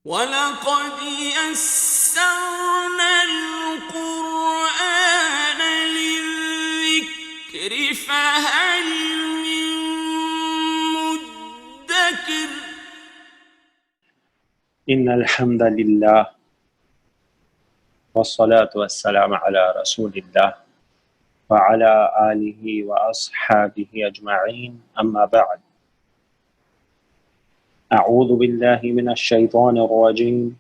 وَلَقَدْ يَسَّرْنَا الْقُرْآنَ لِلذِّكْرِ فَهَلْ مِن مُّدَّكِرٍ إن الحمد لله والصلاة والسلام على رسول الله وعلى آله وأصحابه أجمعين أما بعد أعوذ بالله من الشيطان الرجيم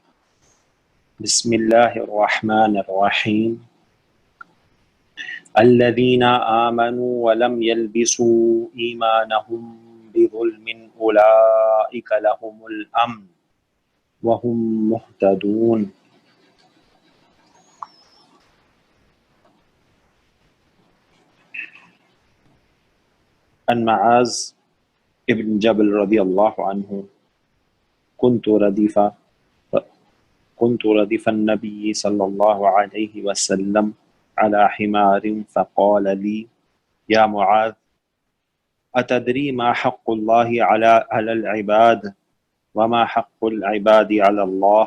بسم الله الرحمن الرحيم الذين آمنوا ولم يلبسوا إيمانهم بظلم أولئك لهم الأمن وهم مهتدون. عن معاذ ابن جبل رضی اللہ عنہ كنت ردف النبي صلى الله عليه وسلم على حمار فقال لي يا معاذ أتدري ما حق الله على العباد وما حق العباد على الله؟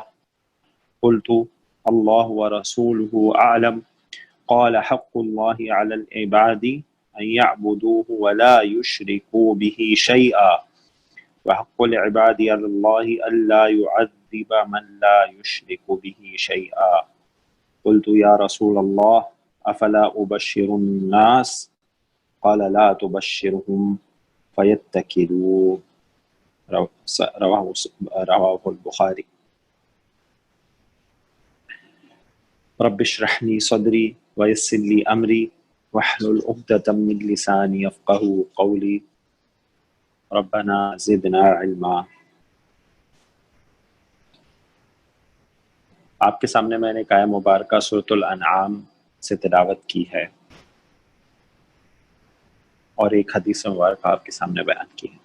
قلت الله ورسوله أعلم. قال حق الله على العباد أن يعبدوه ولا يشركوا به شيئا وحق العباد على الله ألا يعذب من لا يشرك به شيئا. قلت يا رسول الله أفلا أبشر الناس؟ قال لا تبشرهم فيتكلوا. رواه البخاري. رب اشرح لي صدري ويسر لي أمري واحلل عقدة من لساني يفقهوا قولي ربنا زدنا علما. آپ کے سامنے میں نے ایک آیہ مبارکہ سورۃ الانعام سے تلاوت کی ہے اور ایک حدیث مبارکہ آپ کے سامنے بیان کی ہے.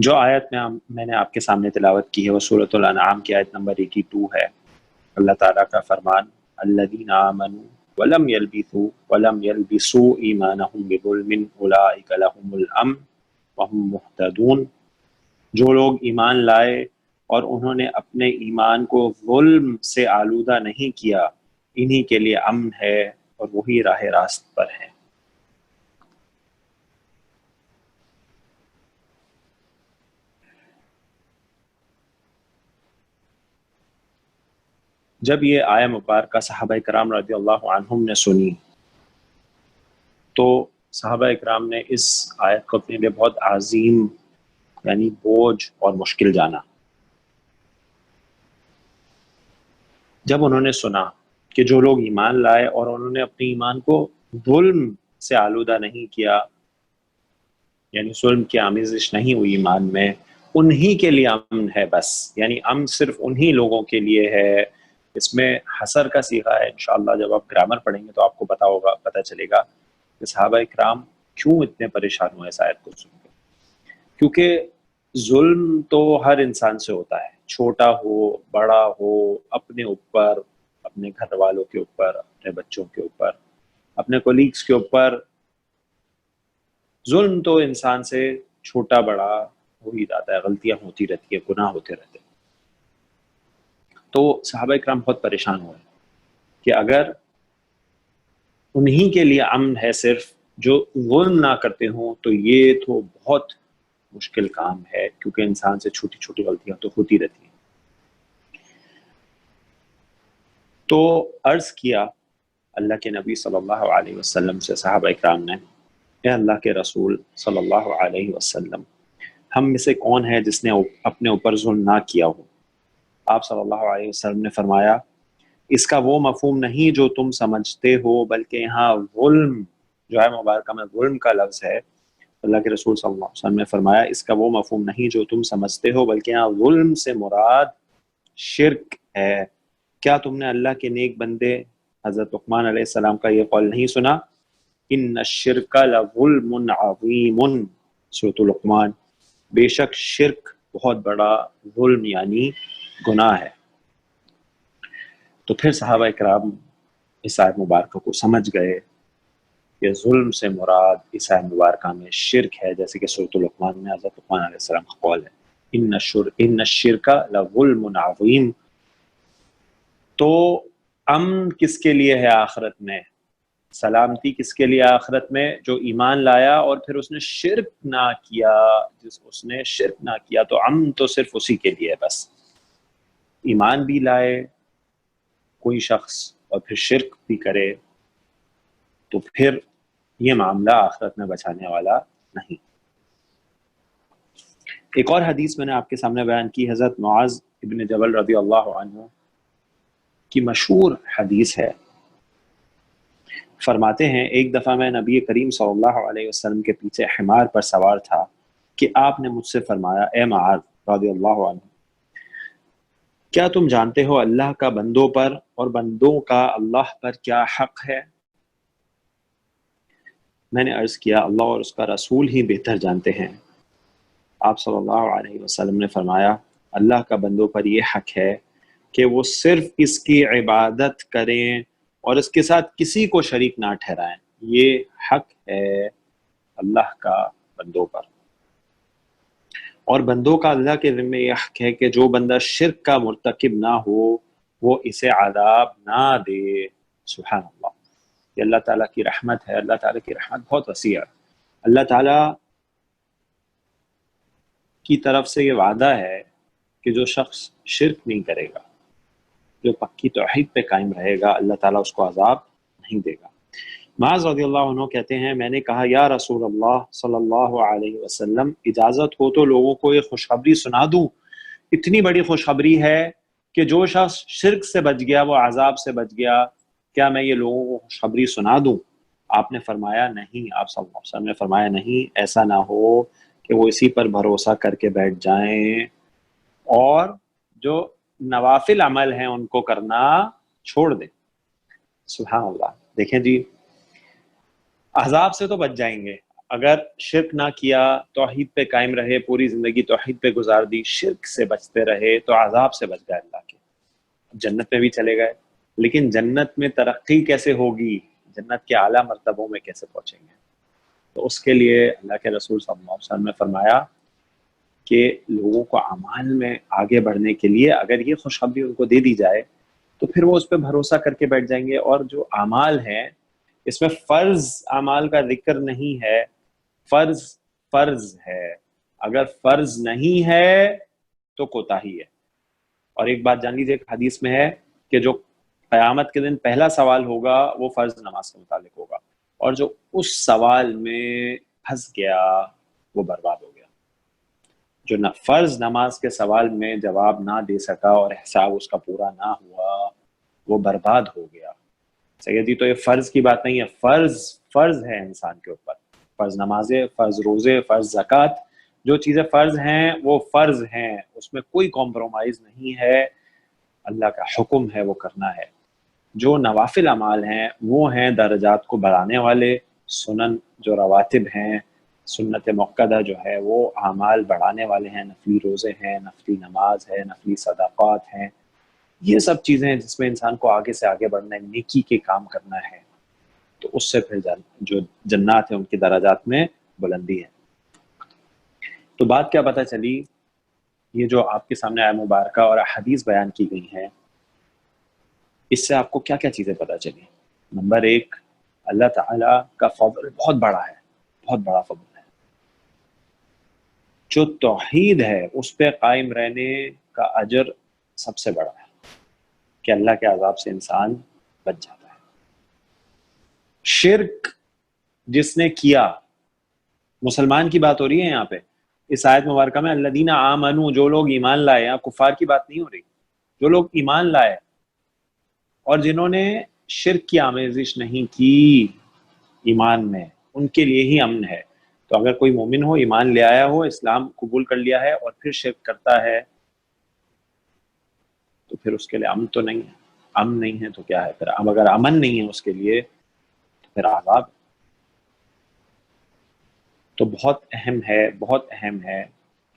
جو آیت میں نے آپ کے سامنے تلاوت کی ہے وہ سورۃ الانعام کی آیت نمبر 82 ہے. اللہ تعالیٰ کا فرمان الذین آمنوا ولم يلبسوا ایمانہم بظلم اولئک لہم الامن وہم مہتدون. جو لوگ ایمان لائے اور انہوں نے اپنے ایمان کو ظلم سے آلودہ نہیں کیا انہی کے لیے امن ہے اور وہی راہ راست پر ہے. جب یہ آیہ مبارکہ صحابہ کرام رضی اللہ عنہم نے سنی تو صحابہ کرام نے اس آیت کو اپنے لیے بہت عظیم یعنی بوجھ اور مشکل جانا. جب انہوں نے سنا کہ جو لوگ ایمان لائے اور انہوں نے اپنے ایمان کو ظلم سے آلودہ نہیں کیا یعنی ظلم کی آمیزش نہیں ہوئی ایمان میں انہی کے لیے امن ہے بس. یعنی امن صرف انہی لوگوں کے لیے ہے. اس میں حصر کا صیغہ ہے. انشاءاللہ جب آپ گرامر پڑھیں گے تو آپ کو پتہ چلے گا کہ صحابہ اکرام کیوں اتنے پریشان ہوئے اس آیت کو سن کے. کیونکہ ظلم تو ہر انسان سے ہوتا ہے, چھوٹا ہو بڑا ہو, اپنے اوپر, اپنے گھر والوں کے اوپر, اپنے بچوں کے اوپر, اپنے کولیگز کے اوپر. ظلم تو انسان سے چھوٹا بڑا ہو ہی جاتا ہے, غلطیاں ہوتی رہتی ہیں, گناہ ہوتے رہتے ہیں. تو صحابہ اکرام بہت پریشان ہوئے کہ اگر انہی کے لیے امن ہے صرف جو ظلم نہ کرتے ہوں تو یہ تو بہت مشکل کام ہے, کیونکہ انسان سے چھوٹی چھوٹی غلطیاں تو ہوتی رہتی ہیں. تو عرض کیا اللہ کے نبی صلی اللہ علیہ وسلم سے صحابہ اکرام نے, اے اللہ کے رسول صلی اللہ علیہ وسلم, ہم میں سے کون ہے جس نے اپنے اوپر ظلم نہ کیا ہو؟ آپ صلی اللہ علیہ وسلم نے فرمایا اس کا وہ مفہوم نہیں جو تم سمجھتے ہو, بلکہ یہاں ظلم جو ہے مبارکہ میں ظلم کا لفظ ہے. اللہ کے رسول صلی اللہ علیہ وسلم نے فرمایا اس کا وہ مفہوم نہیں جو تم سمجھتے ہو, بلکہ یہاں ظلم سے مراد شرک ہے. کیا تم نے اللہ کے نیک بندے حضرت لقمان علیہ السلام کا یہ قول نہیں سنا؟ ان الشرک لظلم عظیم. سورۃ لقمان, بے شک شرک بہت بڑا ظلم یعنی گناہ ہے. تو پھر صحابہ اکرام اس آیت مبارکہ کو سمجھ گئے کہ ظلم سے مراد اس آیت مبارکہ میں شرک ہے, جیسے کہ سورۃ لقمان میں حضرت لقمان علیہ السلام کا قول ہے. ان الشرک لظلم عظیم. تو امن کس کے لیے ہے آخرت میں، سلامتی کس کے لیے آخرت میں؟ جو ایمان لایا اور پھر اس نے شرک نہ کیا. اس نے شرک نہ کیا تو امن تو صرف اسی کے لیے ہے بس. ایمان بھی لائے کوئی شخص اور پھر شرک بھی کرے تو پھر یہ معاملہ آخرت میں بچانے والا نہیں. ایک اور حدیث میں نے آپ کے سامنے بیان کی، حضرت معاذ ابن جبل رضی اللہ عنہ کی مشہور حدیث ہے. فرماتے ہیں ایک دفعہ میں نبی کریم صلی اللہ علیہ وسلم کے پیچھے حمار پر سوار تھا کہ آپ نے مجھ سے فرمایا، اے معاذ رضی اللہ عنہ، کیا تم جانتے ہو اللہ کا بندوں پر اور بندوں کا اللہ پر کیا حق ہے؟ میں نے عرض کیا اللہ اور اس کا رسول ہی بہتر جانتے ہیں. آپ صلی اللہ علیہ وسلم نے فرمایا، اللہ کا بندوں پر یہ حق ہے کہ وہ صرف اس کی عبادت کریں اور اس کے ساتھ کسی کو شریک نہ ٹھہرائیں. یہ حق ہے اللہ کا بندوں پر. اور بندوں کا اللہ کے ذمہ یہ حق ہے کہ جو بندہ شرک کا مرتکب نہ ہو وہ اسے عذاب نہ دے. سبحان اللہ، یہ اللہ تعالیٰ کی رحمت ہے. اللہ تعالیٰ کی رحمت بہت وسیع ہے. اللہ تعالیٰ کی طرف سے یہ وعدہ ہے کہ جو شخص شرک نہیں کرے گا، جو پکی توحید پہ قائم رہے گا، اللہ تعالیٰ اس کو عذاب نہیں دے گا. معاذ رضی اللہ عنہ کہتے ہیں میں نے کہا یا رسول اللہ صلی اللہ علیہ وسلم، اجازت ہو تو لوگوں کو یہ خوشخبری سنا دوں. اتنی بڑی خوشخبری ہے کہ جو شخص شرک سے بچ گیا وہ عذاب سے بچ گیا. کیا میں یہ لوگوں کو خوشخبری سنا دوں؟ آپ نے فرمایا نہیں. آپ صلی اللہ علیہ وسلم نے فرمایا نہیں، ایسا نہ ہو کہ وہ اسی پر بھروسہ کر کے بیٹھ جائیں اور جو نوافل عمل ہیں ان کو کرنا چھوڑ دیں. سبحان اللہ. دیکھیں جی، عذاب سے تو بچ جائیں گے اگر شرک نہ کیا، توحید پہ قائم رہے، پوری زندگی توحید پہ گزار دی، شرک سے بچتے رہے تو عذاب سے بچ گئے اللہ کے. جنت میں بھی چلے گئے، لیکن جنت میں ترقی کیسے ہوگی؟ جنت کے اعلیٰ مرتبوں میں کیسے پہنچیں گے؟ تو اس کے لیے اللہ کے رسول صلی اللہ علیہ وسلم نے فرمایا کہ لوگوں کو اعمال میں آگے بڑھنے کے لیے اگر یہ خوشخبری ان کو دے دی جائے تو پھر وہ اس پہ بھروسہ کر کے بیٹھ جائیں گے. اور جو اعمال ہیں اس میں فرض اعمال کا ذکر نہیں ہے. فرض ہے، اگر فرض نہیں ہے تو کوتاہی ہے. اور ایک بات جان لیجیے، حدیث میں ہے کہ جو قیامت کے دن پہلا سوال ہوگا وہ فرض نماز کے متعلق ہوگا، اور جو اس سوال میں پھنس گیا وہ برباد ہو گیا. جو فرض نماز کے سوال میں جواب نہ دے سکا اور حساب اس کا پورا نہ ہوا وہ برباد ہو گیا. سیدی تو یہ فرض کی بات نہیں ہے، فرض ہے انسان کے اوپر. فرض نمازیں، فرض روزے، فرض زکوٰۃ، جو چیزیں فرض ہیں وہ فرض ہیں، اس میں کوئی کمپرومائز نہیں ہے. اللہ کا حکم ہے وہ کرنا ہے. جو نوافل اعمال ہیں وہ ہیں درجات کو بڑھانے والے. سنن جو رواتب ہیں، سنت مؤکدہ جو ہے وہ اعمال بڑھانے والے ہیں. نفلی روزے ہیں، نفلی نماز ہے، نفلی صدقات ہیں. یہ سب چیزیں ہیں جس میں انسان کو آگے سے آگے بڑھنا ہے، نیکی کے کام کرنا ہے. تو اس سے پھر جو جنات ہیں ان کی درجات میں بلندی ہے. تو بات کیا پتہ چلی؟ یہ جو آپ کے سامنے آیت مبارکہ اور احادیث بیان کی گئی ہیں، اس سے آپ کو کیا کیا چیزیں پتہ چلی؟ نمبر ایک، اللہ تعالیٰ کا فضل بہت بڑا ہے، بہت بڑا فضل ہے. جو توحید ہے اس پہ قائم رہنے کا اجر سب سے بڑا ہے کہ اللہ کے عذاب سے انسان بچ جاتا ہے. شرک جس نے کیا، مسلمان کی بات ہو رہی ہے یہاں پہ اس آیت مبارکہ میں، الذین آمنوا، جو لوگ ایمان لائے. یہاں کفار کی بات نہیں ہو رہی، جو لوگ ایمان لائے اور جنہوں نے شرک کی آمیزش نہیں کی ایمان میں، ان کے لیے ہی امن ہے. تو اگر کوئی مومن ہو، ایمان لے آیا ہو، اسلام قبول کر لیا ہے اور پھر شرک کرتا ہے تو پھر اس کے لیے امن تو نہیں ہے. امن نہیں ہے تو کیا ہے پھر؟ اب اگر امن نہیں ہے اس کے لیے تو پھر عذاب. تو بہت اہم ہے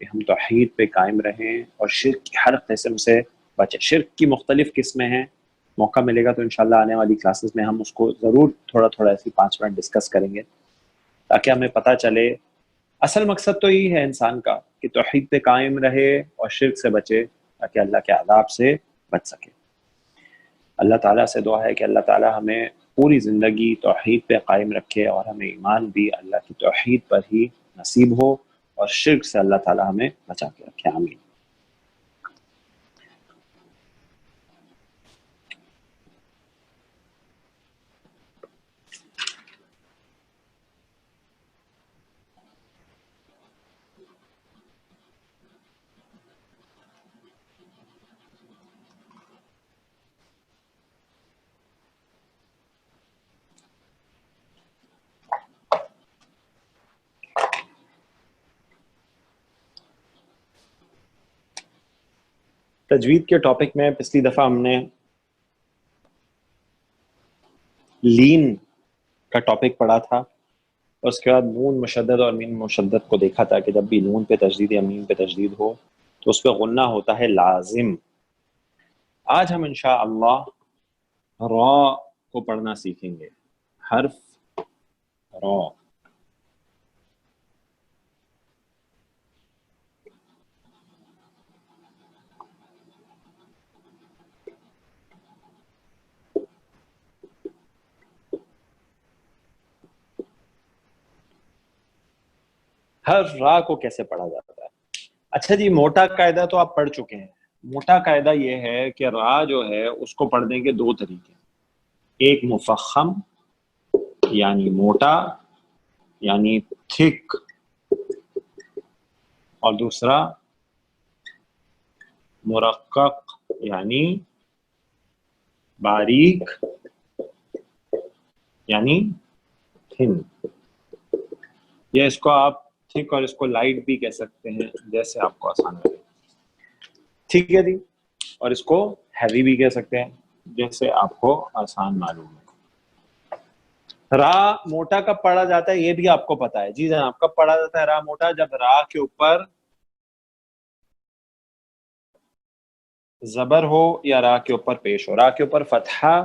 کہ ہم توحید پہ قائم رہیں اور شرک کی ہر قسم سے بچیں. شرک کی مختلف قسمیں ہیں، موقع ملے گا تو انشاءاللہ آنے والی کلاسز میں ہم اس کو ضرور تھوڑا ایسی 5 منٹ ڈسکس کریں گے تاکہ ہمیں پتہ چلے اصل مقصد تو یہی ہے انسان کا کہ توحید پہ قائم رہے اور شرک سے بچے تاکہ اللہ کے عذاب سے بچ سکے. اللہ تعالیٰ سے دعا ہے کہ اللہ تعالیٰ ہمیں پوری زندگی توحید پہ قائم رکھے اور ہمیں ایمان بھی اللہ کی توحید پر ہی نصیب ہو اور شرک سے اللہ تعالیٰ ہمیں بچا کے رکھے. آمین. تجوید کے ٹاپک میں پچھلی دفعہ ہم نے لین کا ٹاپک پڑھا تھا اور اس کے بعد نون مشدد اور میم مشدد کو دیکھا تھا کہ جب بھی نون پہ تشدید یا میم پہ تشدید ہو تو اس پہ غنہ ہوتا ہے لازم. آج ہم انشاءاللہ را کو پڑھنا سیکھیں گے. حرف را. حرف را کو کیسے پڑھا جاتا ہے؟ اچھا جی، موٹا قاعدہ تو آپ پڑھ چکے ہیں. موٹا قاعدہ یہ ہے کہ را جو ہے اس کو پڑھنے کے دو طریقے. ایک مفخم یعنی موٹا یعنی تھک، اور دوسرا مرقق یعنی باریک یعنی تھن. یا اس کو آپ تھک اور اس کو لائٹ بھی کہہ سکتے ہیں، جیسے آپ کو آسان لگے. ٹھیک ہے جی. اور اس کو ہیوی بھی کہہ سکتے ہیں، جیسے آپ کو آسان معلوم ہے. را موٹا کب پڑھا جاتا ہے یہ بھی آپ کو پتا ہے. جی جناب، کب پڑھا جاتا ہے را موٹا؟ جب را کے اوپر زبر ہو یا را کے اوپر پیش ہو. را کے اوپر فتحہ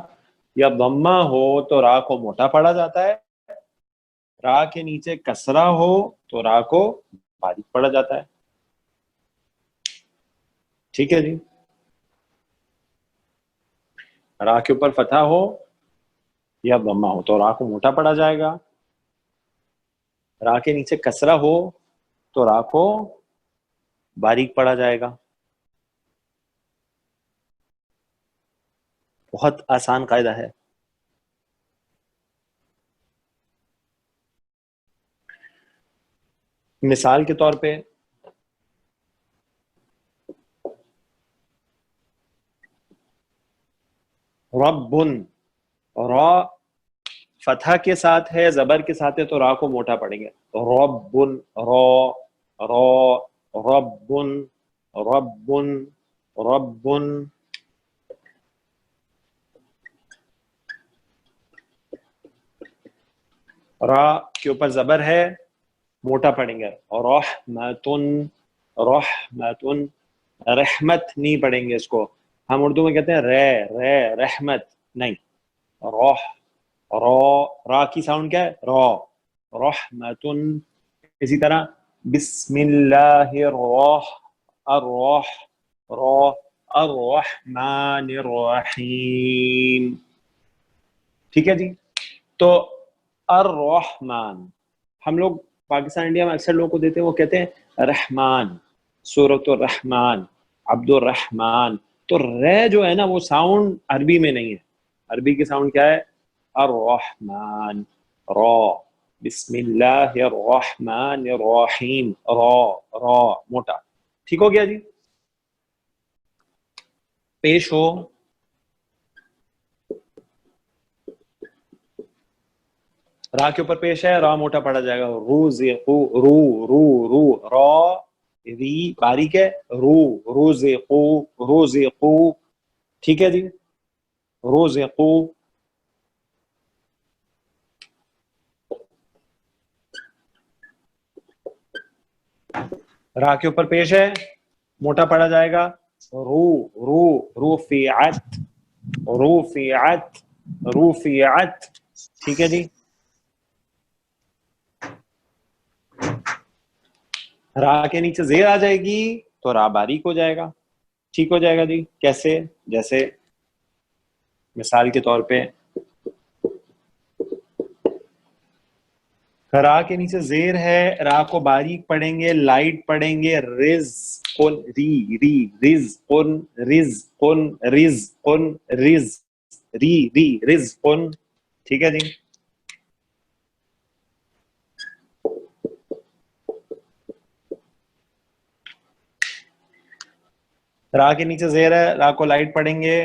یا ضمہ ہو تو را کو موٹا پڑھا جاتا ہے. را کے نیچے کسرہ ہو تو را کو باریک پڑھا جاتا ہے. ٹھیک ہے جی. را کے اوپر فتحہ ہو یا ضمہ ہو تو را کو موٹا پڑھا جائے گا. را کے نیچے کسرہ ہو تو را کو باریک پڑھا جائے گا. بہت آسان قاعدہ ہے. مثال کے طور پہ ربن، را فتحہ کے ساتھ ہے، زبر کے ساتھ ہے تو را کو موٹا پڑھیں گے. ربن، را ربن ربن ربن. را کے اوپر زبر ہے، موٹا پڑھیں گے. رحمتن رحمتن. رحمت نہیں پڑھیں گے، اس کو ہم اردو میں کہتے ہیں رے رحمت نہیں. را کی ساؤنڈ کیا ہے؟ را. رحمتن. اسی طرح بسم اللہ الرحمن الرحیم. ٹھیک ہے جی. تو الرحمن ہم لوگ پاکستان انڈیا میں اکثر لوگوں کو دیتے ہیں، وہ کہتے ہیں رحمان، سورۃ الرحمن، عبد الرحمن. تو رے جو ہے نا وہ ساؤنڈ عربی میں نہیں ہے. عربی کی ساؤنڈ کیا ہے؟ الرحمن. را. بسم اللہ الرحمن الرحیم. را موٹا. ٹھیک ہو گیا جی. پیش ہو را کے اوپر پیش ہے، را موٹا پڑھا جائے گا. رو را ری باریک ہے. روزقو. ٹھیک ہے جی. روزقو. را کے اوپر پیش ہے، موٹا پڑھا جائے گا. رفعت. ٹھیک ہے جی. را کے نیچے زیر آ جائے گی تو را باریک ہو جائے گا. ٹھیک ہو جائے گا جی. کیسے؟ جیسے مثال کے طور پہ را کے نیچے زیر ہے, را کو باریک پڑھیں گے, لائٹ پڑھیں گے, رز قن ری ری رز قن رز قن رز قن رز ری ری رز قن. ٹھیک ہے جی. را کے نیچے زیر ہے, را کو لائٹ پڑھیں گے,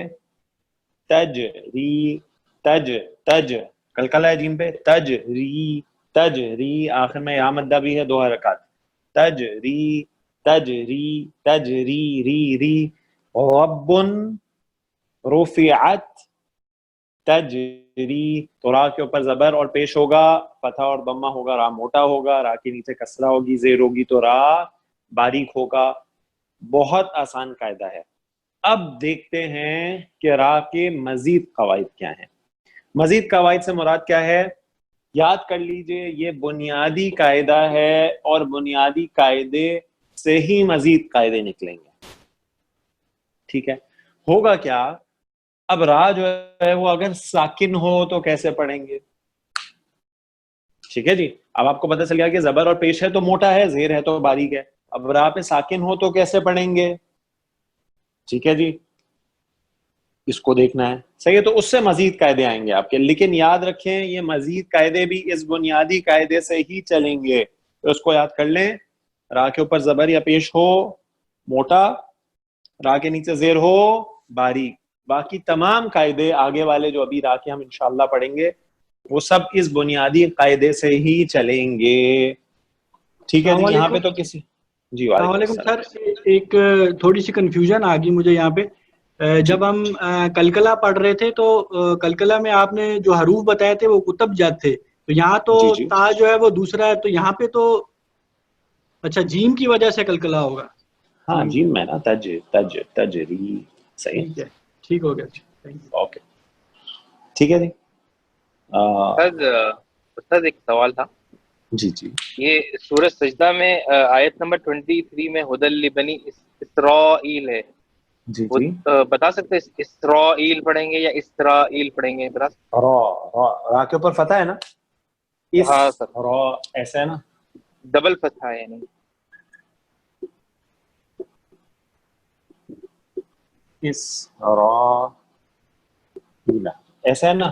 تج ری تج تج کلکلا ہے جیم پہ, تج ری تج ری, آخر میں یا مدہ بھی ہے, 2 حرکات, تج ری تج ری تج ری ری ری. رب رفعت تجری, تو را کے اوپر زبر اور پیش ہوگا, فتح اور ضمہ ہوگا, را موٹا ہوگا, را کے نیچے کسرہ ہوگی, زیر ہوگی تو را باریک ہوگا. بہت آسان قاعدہ ہے. اب دیکھتے ہیں کہ را کے مزید قواعد کیا ہیں. مزید قواعد سے مراد کیا ہے؟ یاد کر لیجئے, یہ بنیادی قاعدہ ہے اور بنیادی قاعدے سے ہی مزید قاعدے نکلیں گے. ٹھیک ہے. ہوگا کیا, اب را جو ہے وہ اگر ساکن ہو تو کیسے پڑھیں گے؟ ٹھیک ہے جی. اب آپ کو پتہ چل گیا کہ زبر اور پیش ہے تو موٹا ہے, زیر ہے تو باریک ہے. اب را پہ ساکن ہو تو کیسے پڑھیں گے؟ ٹھیک ہے جی, اس کو دیکھنا ہے. صحیح ہے, تو اس سے مزید قاعدے آئیں گے آپ کے, لیکن یاد رکھیں یہ مزید قاعدے بھی اس بنیادی قاعدے سے ہی چلیں گے. تو اس کو یاد کر لیں, را کے اوپر زبر یا پیش ہو موٹا, را کے نیچے زیر ہو باریک. باقی تمام قاعدے آگے والے جو ابھی را کے ہم انشاءاللہ پڑھیں گے وہ سب اس بنیادی قاعدے سے ہی چلیں گے. ٹھیک ہے جی. یہاں پہ تو کسی جی السلام علیکم سر, ایک تھوڑی سی کنفیوژن آ گئی مجھے یہاں پہ. جب ہم کلکلا پڑھ رہے تھے تو کلکلا میں آپ نے جو حروف بتائے تھے وہ کتب جات تھے, تو یہاں تو تا جو ہے وہ دوسرا ہے, تو یہاں پہ تو اچھا جیم کی وجہ سے کلکلا ہوگا. ہاں جیم میں نا, تج تج تجری. صحیح ہے, ٹھیک ہو گیا. اوکے ٹھیک ہے جی. استاد ایک سوال تھا. جی جی. یہ سورہ سجدہ میں آیت نمبر 23 میں ہدل لبنی اسرائیل ہے, جی جی, بتا سکتے اسرائیل پڑھیں گے یا اسرائیل پڑھیں گے؟ را کے اوپر فتح ہے نا, اس ہاں سر, را ایسا ہے نا, ڈبل فتح ہے یعنی اس را ایسا ہے نا.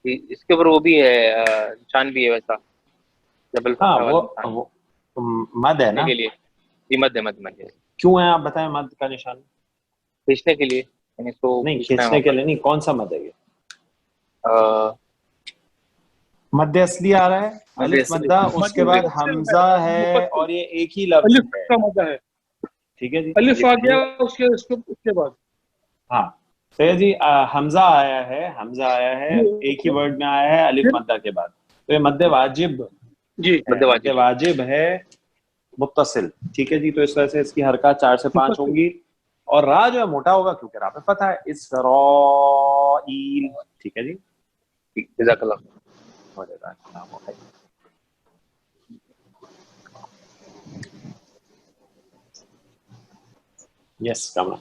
اس کے اوپر وہ بھی ہے, نشان بھی ہے ویسا ڈبل ہاں فتح والا نشان وہ مد ہے نا کے لیے. جی مد ہے. کیوں ہے آپ بتائیں مد کا نشان؟ کھینچنے کے لیے, یعنی تو نہیں کھینچنے کے لیے نہیں, کون سا مد ہے یہ؟ مد اصلی آ رہا ہے, الف مدہ, اس کے بعد حمزہ ہے اور یہ ایک ہی لفظ ہے. ٹھیک ہے جی, الف آ گیا اس کے بعد. ہاں صحیح جی. حمزہ آیا ہے, حمزہ آیا ہے ایک ہی ورڈ میں آیا ہے الف مدہ کے بعد, تو یہ مد واجب جی مد واجب ہے متصل. ٹھیک ہے جی, تو اس وجہ سے اس کی حرکات 4 سے 5 ہوں گی, اور را جو ہے موٹا ہوگا کیونکہ را پہ فتح ہے, اسرائیل. ٹھیک ہے جی, جزاک اللہ. یس کامران.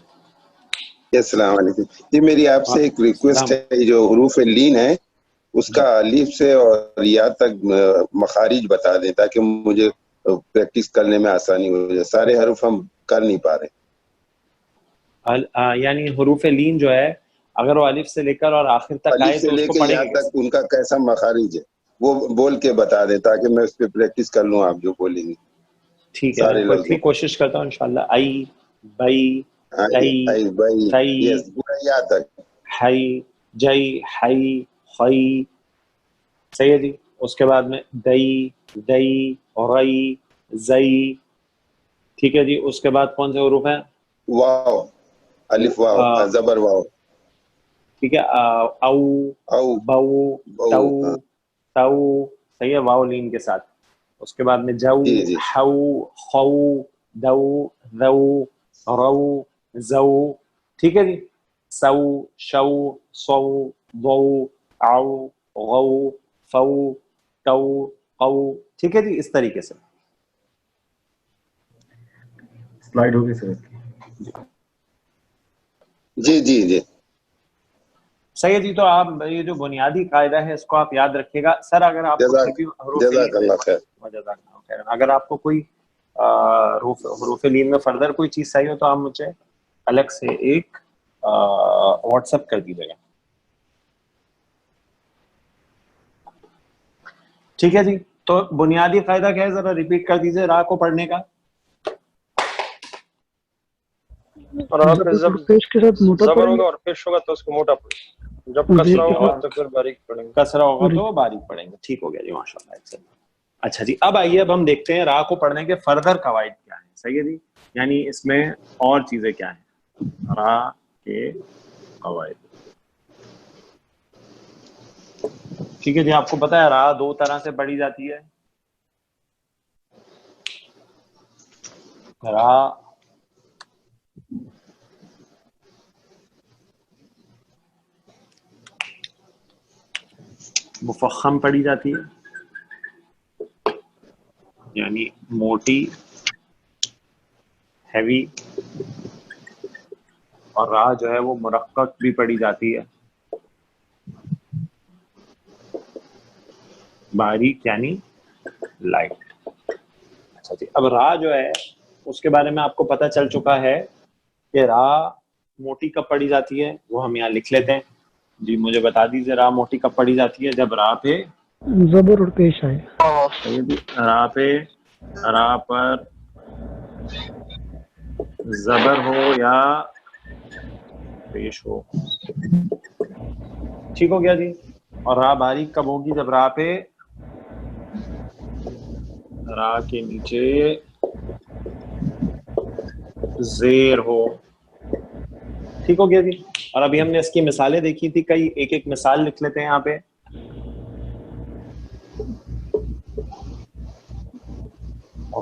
السلام علیکم جی, میری آپ سے ایک ریکویسٹ ہے, جو حروف لین ہے اس کا الف سے اور یا تک مخارج بتا دیں تاکہ مجھے پریکٹس کرنے میں آسانی ہو جائے. سارے حروف ہم کر نہیں پا رہے. یعنی حروف لین جو ہے اگر وہ الف سے لے کر اور آخر تک آئے تو اس کو پڑھیں یا گے تک ان کا کیسا مخارج ہے وہ بول کے بتا دیں تاکہ میں اس پہ پریکٹس کر لوں آپ جو بولیں گے. ٹھیک ہے, میں کوئکلی کوشش کرتا ہوں انشاءاللہ. آئی بئی تئی تئی یا تک, ہائی جئی ہائی خئی. صحیح ہے جی. اس کے بعد میں دئی دئی رئی زئی. ٹھیک ہے جی. اس کے بعد کون سے حروف ہیں؟ واو, الف واو, زبر واو. ٹھیک ہے, او بو تو تو. صحیح ہے, واو لین کے ساتھ. اس کے بعد میں جو ہو خو دو ذو رو زو. ٹھیک ہے جی. سو شو سو ضو او غو فو تو قو. ٹھیک ہے جی, اس طریقے سے. سلائڈ ہوگی سر اس کی. جی جی جی صحیح ہے جی. تو آپ یہ جو بنیادی قاعدہ ہے اس کو آپ یاد رکھیے گا سر. اگر آپ جزاک اللہ خیر. اگر آپ کو کوئی حروف لین میں فردر کوئی چیز چاہیے تو آپ مجھے الگ سے ایک واٹس ایپ کر دیجیے گا. ٹھیک ہے جی. تو بنیادی قاعدہ کیا ہے ذرا ریپیٹ کر دیجیے را کو پڑھنے کا. پیش کے ساتھ موٹا زبر پڑھیں ہوگا گے اور پیش ہوگا تو اس کو موٹا پڑھیں گے. جب کسرہ ہوگا تو پھر باریک پڑھیں گے. کسرہ ہوگا تو باریک پڑھیں گے. ٹھیک ہو گیا جی ماشاء اللہ. اچھا جی اب آئیے اب ہم دیکھتے ہیں را کو پڑھنے کے فردر قواعد کیا ہیں. صحیح ہے جی. یعنی اس میں اور چیزیں کیا ہیں را کے قواعد. ٹھیک ہے جی. آپ کو پتا ہے را دو طرح سے پڑھی جاتی ہے. را مفخم پڑھی جاتی ہے یعنی موٹی ہیوی. اور را جو ہے وہ مرقق بھی پڑھی جاتی ہے باریک یعنی لائٹ. اچھا جی اب را جو ہے اس کے بارے میں آپ کو پتہ چل چکا ہے کہ را موٹی کب پڑھی جاتی ہے. وہ ہم یہاں لکھ لیتے ہیں. جی مجھے بتا دیجیے را موٹی کب پڑھی جاتی ہے. جب را پہ زبر اور پیش آئے. را پہ را پر زبر ہو یا پیش ہو. ٹھیک ہو گیا جی. اور را باریک کب ہوگی. جب را پہ را کے نیچے زیر ہو. ٹھیک ہو گیا جی. اور ابھی ہم نے اس کی مثالیں دیکھی تھی کئی. ایک ایک مثال لکھ لیتے ہیں یہاں پہ.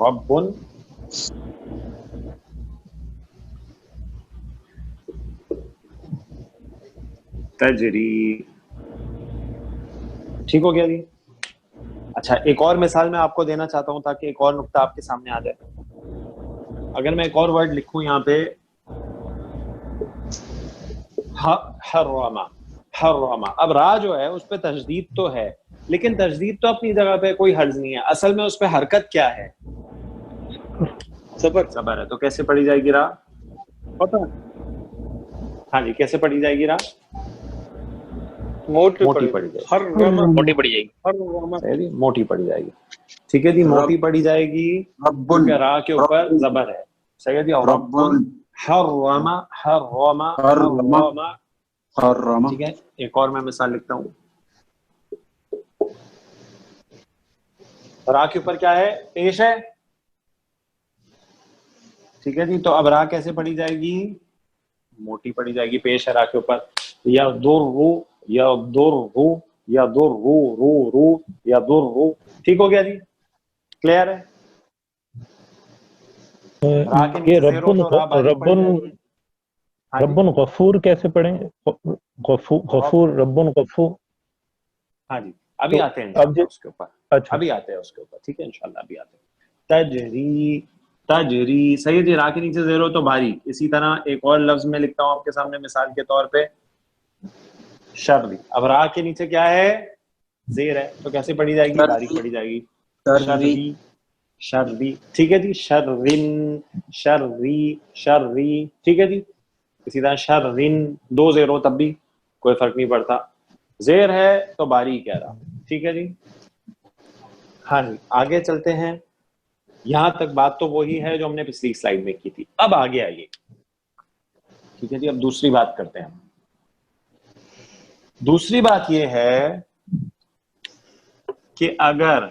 رب تجری. ٹھیک ہو گیا جی. اچھا ایک اور مثال میں آپ کو دینا چاہتا ہوں تاکہ ایک اور نقطہ آپ کے سامنے آ جائے. اگر میں ایک اور ورڈ لکھوں یہاں پہ حرما. حرما. اب را جو ہے اس پہ تشدید تو ہے لیکن تشدید تو اپنی جگہ پہ کوئی حرج نہیں ہے. اصل میں اس پہ حرکت کیا ہے. صبر ہے. تو کیسے پڑھی جائے گی را. ہاں جی کیسے پڑھی جائے گی را. موٹی پڑھی جائے گی. موٹی پڑی جائے گی. موٹی پڑھی جائے گی. ٹھیک ہے جی. موٹی پڑھی جائے گی کیونکہ را کے اوپر زبر ہے. صحیح ہے جی. اور حرما حرما حرما. ٹھیک ہے. ایک اور میں مثال لکھتا ہوں. را کے اوپر کیا ہے پیش ہے. ٹھیک ہے جی. تو اب را کیسے پڑھی جائے گی. موٹی پڑھی جائے گی. پیش ہے را کے اوپر. یا دور رو یا دور رو یا دور رو رو رو یا دور رو. ٹھیک ہو گیا جی. کلیئر ہے. یہ ربن غفور کیسے پڑھیں. غفور ربن غفور. ہاں جی ابھی آتے ہیں اس کے اوپر. ابھی آتے ہیں اس کے اوپر. ٹھیک ہے انشاءاللہ ابھی آتے ہیں. تجری تجری. صحیح جی. را کے نیچے زیر ہو تو باریک. اسی طرح ایک اور لفظ میں لکھتا ہوں آپ کے سامنے مثال کے طور پہ شرری. اب را کے نیچے کیا ہے زیر ہے تو کیسے پڑھی جائے گی. باریک پڑھی جائے گی. شرری شرری. ٹھیک ہے جی. شرن شرری شرری. ٹھیک ہے جی. اسی طرح شرن دو زیر ہو تب بھی کوئی فرق نہیں پڑتا. زیر ہے تو باریک ہے را. ٹھیک ہے جی. ہاں جی آگے چلتے ہیں. یہاں تک بات تو وہی ہے جو ہم نے پچھلی سلائیڈ میں کی تھی. اب آگے آئیے. ٹھیک ہے جی. اب دوسری بات کرتے ہیں. دوسری بات یہ ہے کہ اگر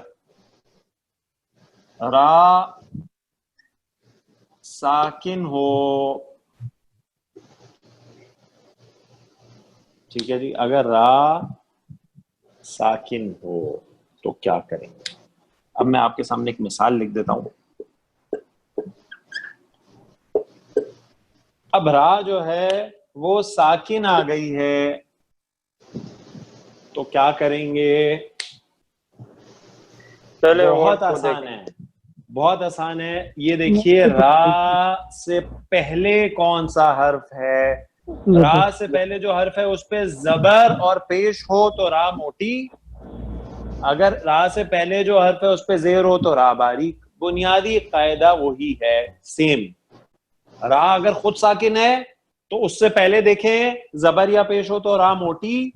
را ساکن ہو. ٹھیک ہے جی. اگر را ساکن ہو تو کیا کریں گے. اب میں آپ کے سامنے ایک مثال لکھ دیتا ہوں. اب را جو ہے وہ ساکن آ گئی ہے تو کیا کریں گے. بہت آسان ہے. بہت آسان ہے. یہ دیکھیے را سے پہلے کون سا حرف ہے؟ را سے پہلے جو حرف ہے اس پہ زبر اور پیش ہو تو را موٹی، اگر را سے پہلے جو حرف ہے اس پہ زیر ہو تو را باریک. بنیادی قاعدہ وہی ہے، سیم. را اگر خود ساکن ہے تو اس سے پہلے دیکھیں زبر یا پیش ہو تو را موٹی،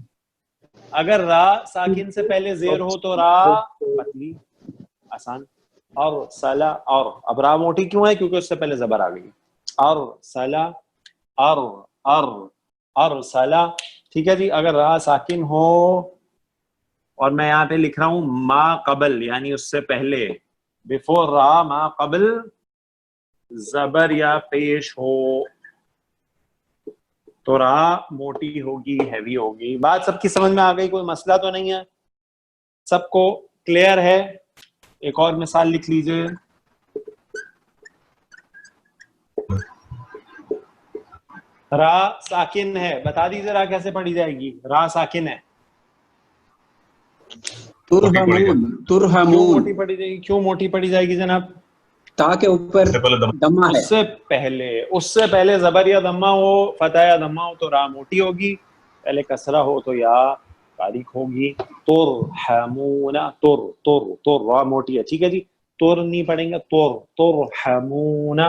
اگر را ساکن سے پہلے زیر ہو تو را پتلی. آسان. اور سلا، اور اب را موٹی کیوں ہے؟ کیونکہ اس سے پہلے زبر آ گئی. اور سلا، اور سلا. ٹھیک ہے جی. اگر را ساکن ہو اور میں یہاں پہ لکھ رہا ہوں ما قبل یعنی اس سے پہلے، بفور را ما قبل زبر یا پیش ہو تو را موٹی ہوگی، ہیوی ہوگی. بات سب کی سمجھ میں آ گئی؟ کوئی مسئلہ تو نہیں ہے؟ سب کو کلیئر ہے؟ ایک اور مثال لکھ لیجئے. را ساکن ہے، بتا دیجیے را کیسے پڑھی جائے گی؟ را ساکن ہے، ترہمون. کیوں موٹی پڑھی جائے گی؟ کیوں موٹی پڑھی جائے گی جناب؟ تا کے اوپر دمہ ہے. اس سے پہلے زبر یا دمہ ہو، فتح یا دمہ ہو تو را موٹی ہوگی، پہلے کسرہ ہو تو یا باریک ہوگی. ترحمون، تر را موٹی ہے. ٹھیک ہے جی. تر نہیں پڑھیں گے، ترحمون.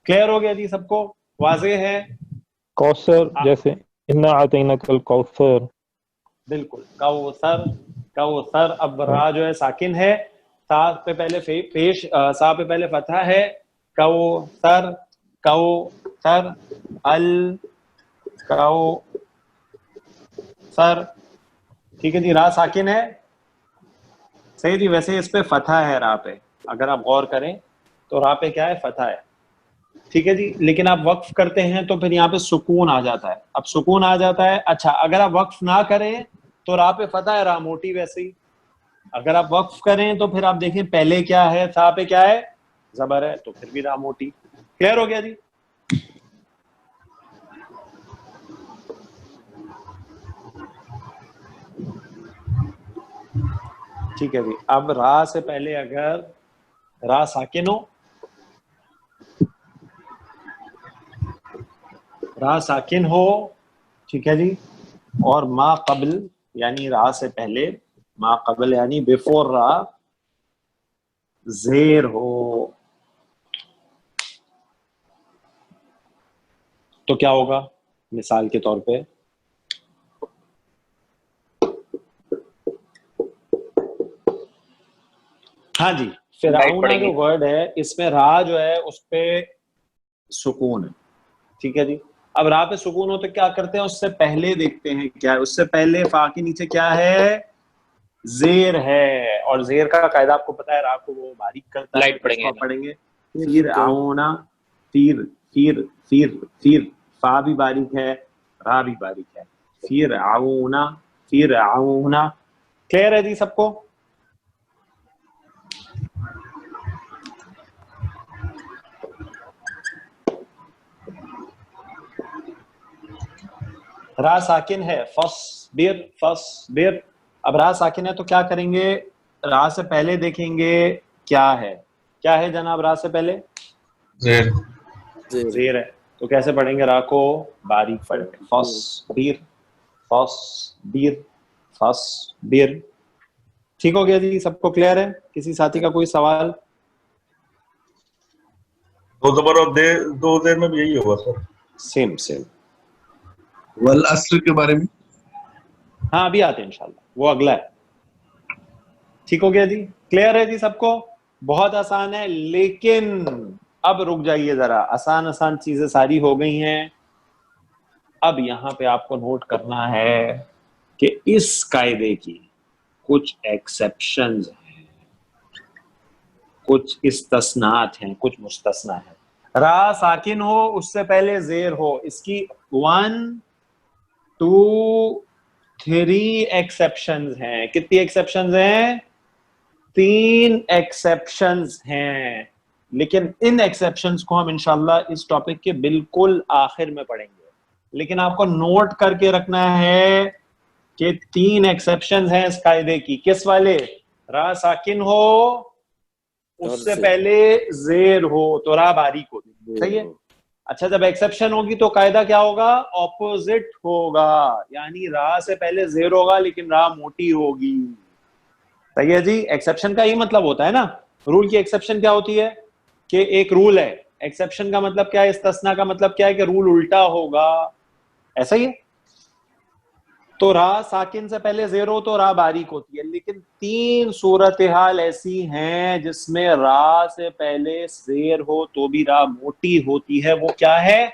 کلیئر ہو گیا جی؟ سب کو واضح ہے؟ کوثر جیسے انا اعطیناک الکوثر. بالکل. کوثر. اب را جو ہے ساکن ہے، تا پہ پہلے پیش، سا پہ پہلے فتح ہے. کوثر، کوثر. ٹھیک ہے جی. را ساکن ہے، صحیح جی. ویسے اس پہ فتح ہے را پہ، اگر آپ غور کریں تو را پہ کیا ہے؟ فتح ہے. ٹھیک ہے جی. لیکن آپ وقف کرتے ہیں تو پھر یہاں پہ سکون آ جاتا ہے. اب سکون آ جاتا ہے. اچھا اگر آپ وقف نہ کریں تو را پہ فتح ہے، را موٹی ویسے ہی. اگر آپ وقف کریں تو پھر آپ دیکھیں پہلے کیا ہے؟ تھا پہ کیا ہے؟ زبر ہے، تو پھر بھی را موٹی. کلیئر ہو گیا جی؟ ٹھیک ہے جی. اب را سے پہلے اگر را ساکن ہو، را ساکن ہو، ٹھیک ہے جی، اور ما قبل یعنی را سے پہلے، ما قبل یعنی بیفور را زیر ہو تو کیا ہوگا؟ مثال کے طور پہ ہاں جی، فرعون جو ورڈ ہے اس میں را جو ہے اس پہ سکون ہے. ٹھیک ہے جی. اب را پہ سکون ہو تو کیا کرتے ہیں؟ اس سے پہلے دیکھتے ہیں کیا ہے. اس سے پہلے فا کے نیچے کیا ہے؟ زیر ہے. اور زیر کا قاعدہ آپ کو پتا ہے، را کو وہ باریک کرتا ہے. پڑھیں گے پھر آؤنا، پھر فا بھی باریک ہے، را بھی باریک ہے. پھر آؤنا. کلیئر ہے جی سب کو؟ را ساکن ہے، فصبر. اب را ساکن ہے تو کیا کریں گے؟ را سے پہلے دیکھیں گے کیا ہے. کیا ہے جناب را سے پہلے؟ زیر ہے. تو کیسے پڑھیں گے؟ را کو باریک پڑھیں گے. فصبر. ٹھیک ہو گیا جی؟ سب کو کلیئر ہے؟ کسی ساتھی کا کوئی سوال؟ دو زبر اور دو زیر میں بھی یہی ہوگا سر؟ سیم. والعصر کے بارے میں ہاں ابھی آتے ہیں انشاءاللہ، وہ اگلا ہے. ٹھیک ہو گیا جی؟ کلیئر ہے جی سب کو؟ بہت آسان ہے. لیکن اب رک جائیے ذرا، آسان چیزیں ساری ہو گئی ہیں. اب یہاں پہ آپ کو نوٹ کرنا ہے کہ اس قاعدے کی کچھ ایکسیپشنز ہیں، کچھ استثناءات ہیں، کچھ مستثنا ہیں. را ساکن ہو، اس سے پہلے زیر ہو، اس کی 1 2 3 ایکسیپشنز ہیں. کتنی ایکسیپشنز ہیں؟ 3 ایکسیپشنز ہیں. لیکن ان ایکسیپشنز کو ہم انشاءاللہ اس ٹاپک کے بالکل آخر میں پڑھیں گے. لیکن آپ کو نوٹ کر کے رکھنا ہے کہ 3 ایکسیپشنز ہیں اس قاعدے کی. کس والے؟ را ساکن ہو، اس سے پہلے زیر ہو تو را باریک ہوتی. صحیح ہے. اچھا جب ایکسیپشن ہوگی تو قاعدہ کیا ہوگا؟ اپوزٹ ہوگا, یعنی را سے پہلے زیر ہوگا لیکن را موٹی ہوگی. صحیح ہے جی. ایکسیپشن کا یہ مطلب ہوتا ہے نا. رول کی ایکسیپشن کیا ہوتی ہے کہ ایک رول ہے, ایکسیپشن کا مطلب کیا ہے, استثناء کا مطلب کیا ہے کہ رول الٹا ہوگا. ایسا ہی ہے. تو را ساکن سے پہلے زیر ہو تو را باریک ہوتی ہے, لیکن 3 صورتحال ایسی ہیں جس میں را سے پہلے زیر ہو تو بھی را موٹی ہوتی ہے. وہ کیا ہے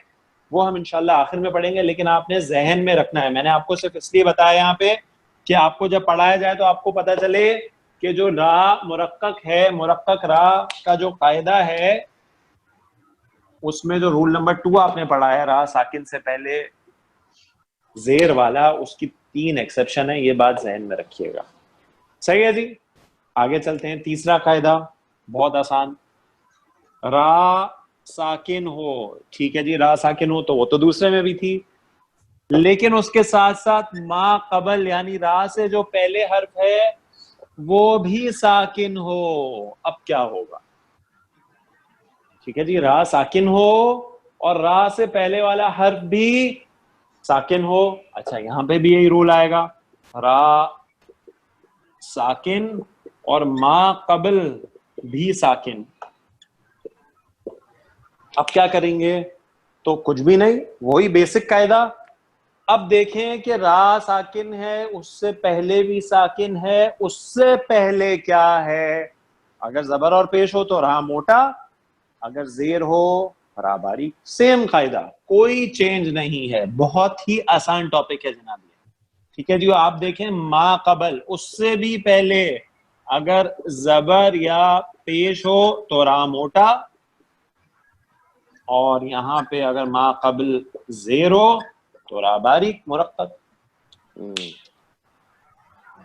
وہ ہم انشاءاللہ آخر میں پڑھیں گے, لیکن آپ نے ذہن میں رکھنا ہے. میں نے آپ کو صرف اس لیے بتایا یہاں پہ کہ آپ کو جب پڑھایا جائے تو آپ کو پتا چلے کہ جو را مرقق ہے, مرقق را کا جو قاعدہ ہے اس میں جو رول نمبر 2 آپ نے پڑھا ہے را ساکن سے پہلے زیر والا, اس کی 3 ایکسیپشن ہے. یہ بات ذہن میں رکھیے گا. صحیح ہے جی. آگے چلتے ہیں. تیسرا قاعدہ بہت آسان. را ساکن ہو, ٹھیک ہے جی, را ساکن ہو تو وہ تو دوسرے میں بھی تھی, لیکن اس کے ساتھ ساتھ ما قبل یعنی را سے جو پہلے حرف ہے وہ بھی ساکن ہو. اب کیا ہوگا؟ ٹھیک ہے جی, را ساکن ہو اور را سے پہلے والا حرف بھی ساکن ہو. اچھا یہاں پہ بھی یہی رول آئے گا, را ساکن اور ما قبل بھی ساکن. اب کیا کریں گے؟ تو کچھ بھی نہیں, وہی بیسک قاعدہ. اب دیکھیں کہ را ساکن ہے, اس سے پہلے بھی ساکن ہے, اس سے پہلے کیا ہے؟ اگر زبر اور پیش ہو تو را موٹا, اگر زیر ہو را باریک. سیم قاعدہ, کوئی چینج نہیں ہے. بہت ہی آسان ٹاپک ہے جناب یہ. ٹھیک ہے جی. آپ دیکھیں ما قبل, اس سے بھی پہلے اگر زبر یا پیش ہو تو را موٹا, اور یہاں پہ اگر ما قبل زیر ہو تو را باریک مرقق.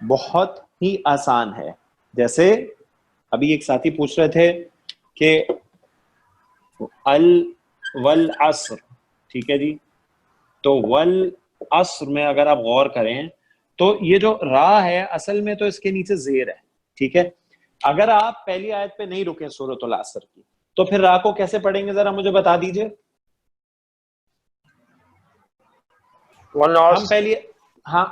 بہت ہی آسان ہے. جیسے ابھی ایک ساتھی پوچھ رہے تھے کہ والعصر, ٹھیک ہے جی, تو والعصر میں اگر آپ غور کریں تو یہ جو را ہے اصل میں تو اس کے نیچے زیر ہے. ٹھیک ہے. اگر آپ پہلی آیت پہ نہیں رکے سورۃ العصر کی تو پھر را کو کیسے پڑھیں گے ذرا مجھے بتا دیجئے.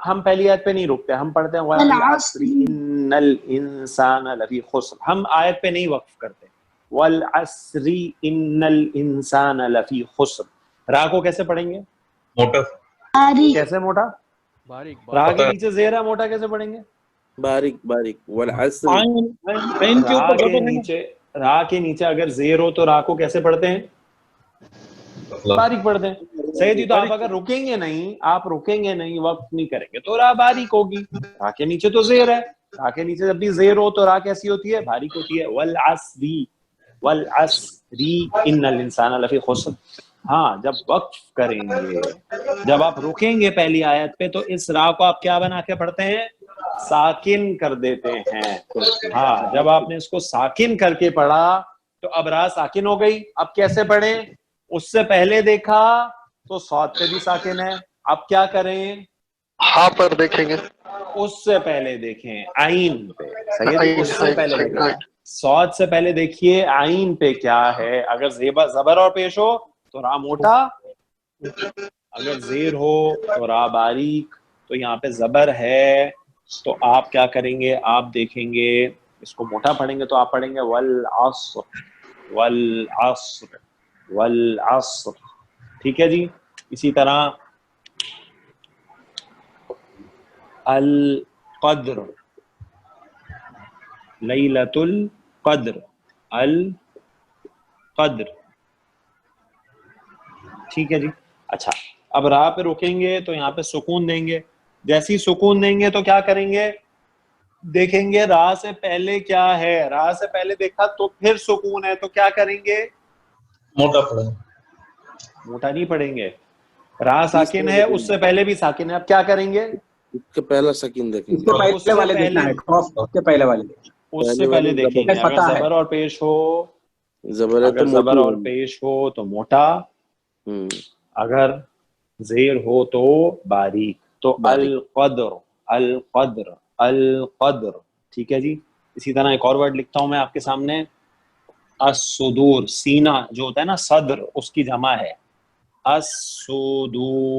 ہم پہلی آیت پہ نہیں رکتے, ہم پڑھتے ہیں والعصر ان الانسان لفی خسر. ہم آیت پہ نہیں وقف کرتے. والعصر ان الانسان لفی خسر. را کو کیسے پڑھیں گے؟ موٹا. کیسے موٹا؟ را کے نیچے زیر ہے, موٹا کیسے پڑھیں گے؟ باریک باریک. والعصر را کے نیچے اگر زیر ہو تو را کو کیسے پڑھتے ہیں؟ باریک پڑھتے ہیں. صحیح جی. تو آپ اگر رکیں گے نہیں, آپ رکیں گے نہیں, وقت نہیں کریں گے تو را باریک ہوگی. را کے نیچے تو زیر ہے, را کے نیچے جب بھی زیر ہو تو را کیسی ہوتی ہے؟ باریک ہوتی ہے. والعصر ان الانسان لفی خسر. ہاں جب وقف کریں گے, جب آپ رکیں گے پہلی آیت پہ تو اس را کو آپ کیا بنا کے پڑھتے ہیں؟ ساکن کر دیتے ہیں. ہاں جب آپ نے اس کو ساکن کر کے پڑھا تو اب را ساکن ہو گئی. اب کیسے پڑھیں؟ اس سے پہلے دیکھا تو صاد پہ بھی ساکن ہے, اب کیا کریں؟ ہاں پر دیکھیں گے. اس سے پہلے دیکھیں عین پہ. صحیح ہے, اس سے پہلے دیکھیں. صاد سے پہلے دیکھیے عین پہ کیا ہے. اگر زبر اور پیش ہو تو را موٹا, اگر زیر ہو تو را باریک. تو یہاں پہ زبر ہے تو آپ کیا کریں گے؟ آپ دیکھیں گے اس کو موٹا پڑھیں گے تو آپ پڑھیں گے والعصر والعصر والعصر. ٹھیک ہے جی. اسی طرح القدر, لیلۃ القدر, القدر. ٹھیک ہے جی. اچھا اب راہ پہ رکیں گے تو یہاں پہ سکون دیں گے. جیسی سکون دیں گے تو کیا کریں گے؟ دیکھیں گے راہ سے پہلے کیا ہے. راہ سے پہلے دیکھا تو پھر سکون ہے تو کیا کریں گے؟ موٹا پڑھیں. موٹا نہیں پڑھیں گے. راہ ساکن ہے, اس سے پہلے بھی ساکن ہے, اب کیا کریں گے؟ اس کے پہلا ساکن دیکھیں گے. اس سے پہلے دیکھنا ہے, اس سے پہلے والے اس سے پہلے دیکھیں گے. اگر زبر اور پیش ہو, اگر زبر اور پیش ہو تو موٹا, اگر زیر ہو تو باریک. تو القدر القدر القدر. ٹھیک ہے جی. اسی طرح ایک اور ورڈ لکھتا ہوں میں آپ کے سامنے, الصدور, سینہ جو ہوتا ہے نا صدر, اس کی جمع ہے الصدور.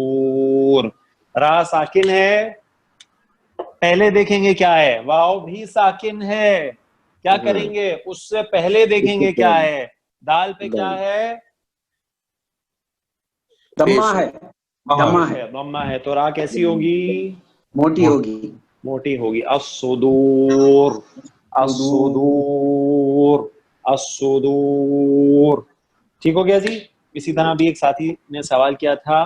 را ساکن ہے, پہلے دیکھیں گے کیا ہے, واو بھی ساکن ہے, کیا کریں گے اس سے پہلے دیکھیں گے کیا ہے, دال پہ کیا ہے, دمہ ہے, ضمہ ہے, تو را کیسی ہوگی, موٹی ہوگی, موٹی ہوگی. الصدور, الصدور, الصدور. ٹھیک ہو گیا جی. اسی طرح بھی ایک ساتھی نے سوال کیا تھا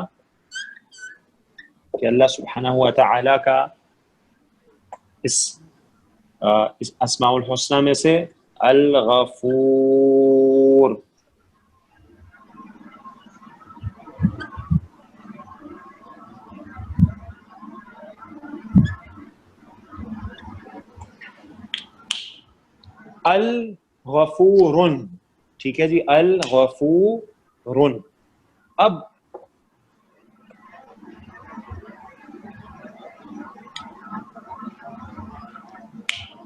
کہ اللہ سبحانہ و تعالی کا اس اسماء الحسنہ میں سے الغفور, الغفور, ٹھیک ہے جی, الغفور. اب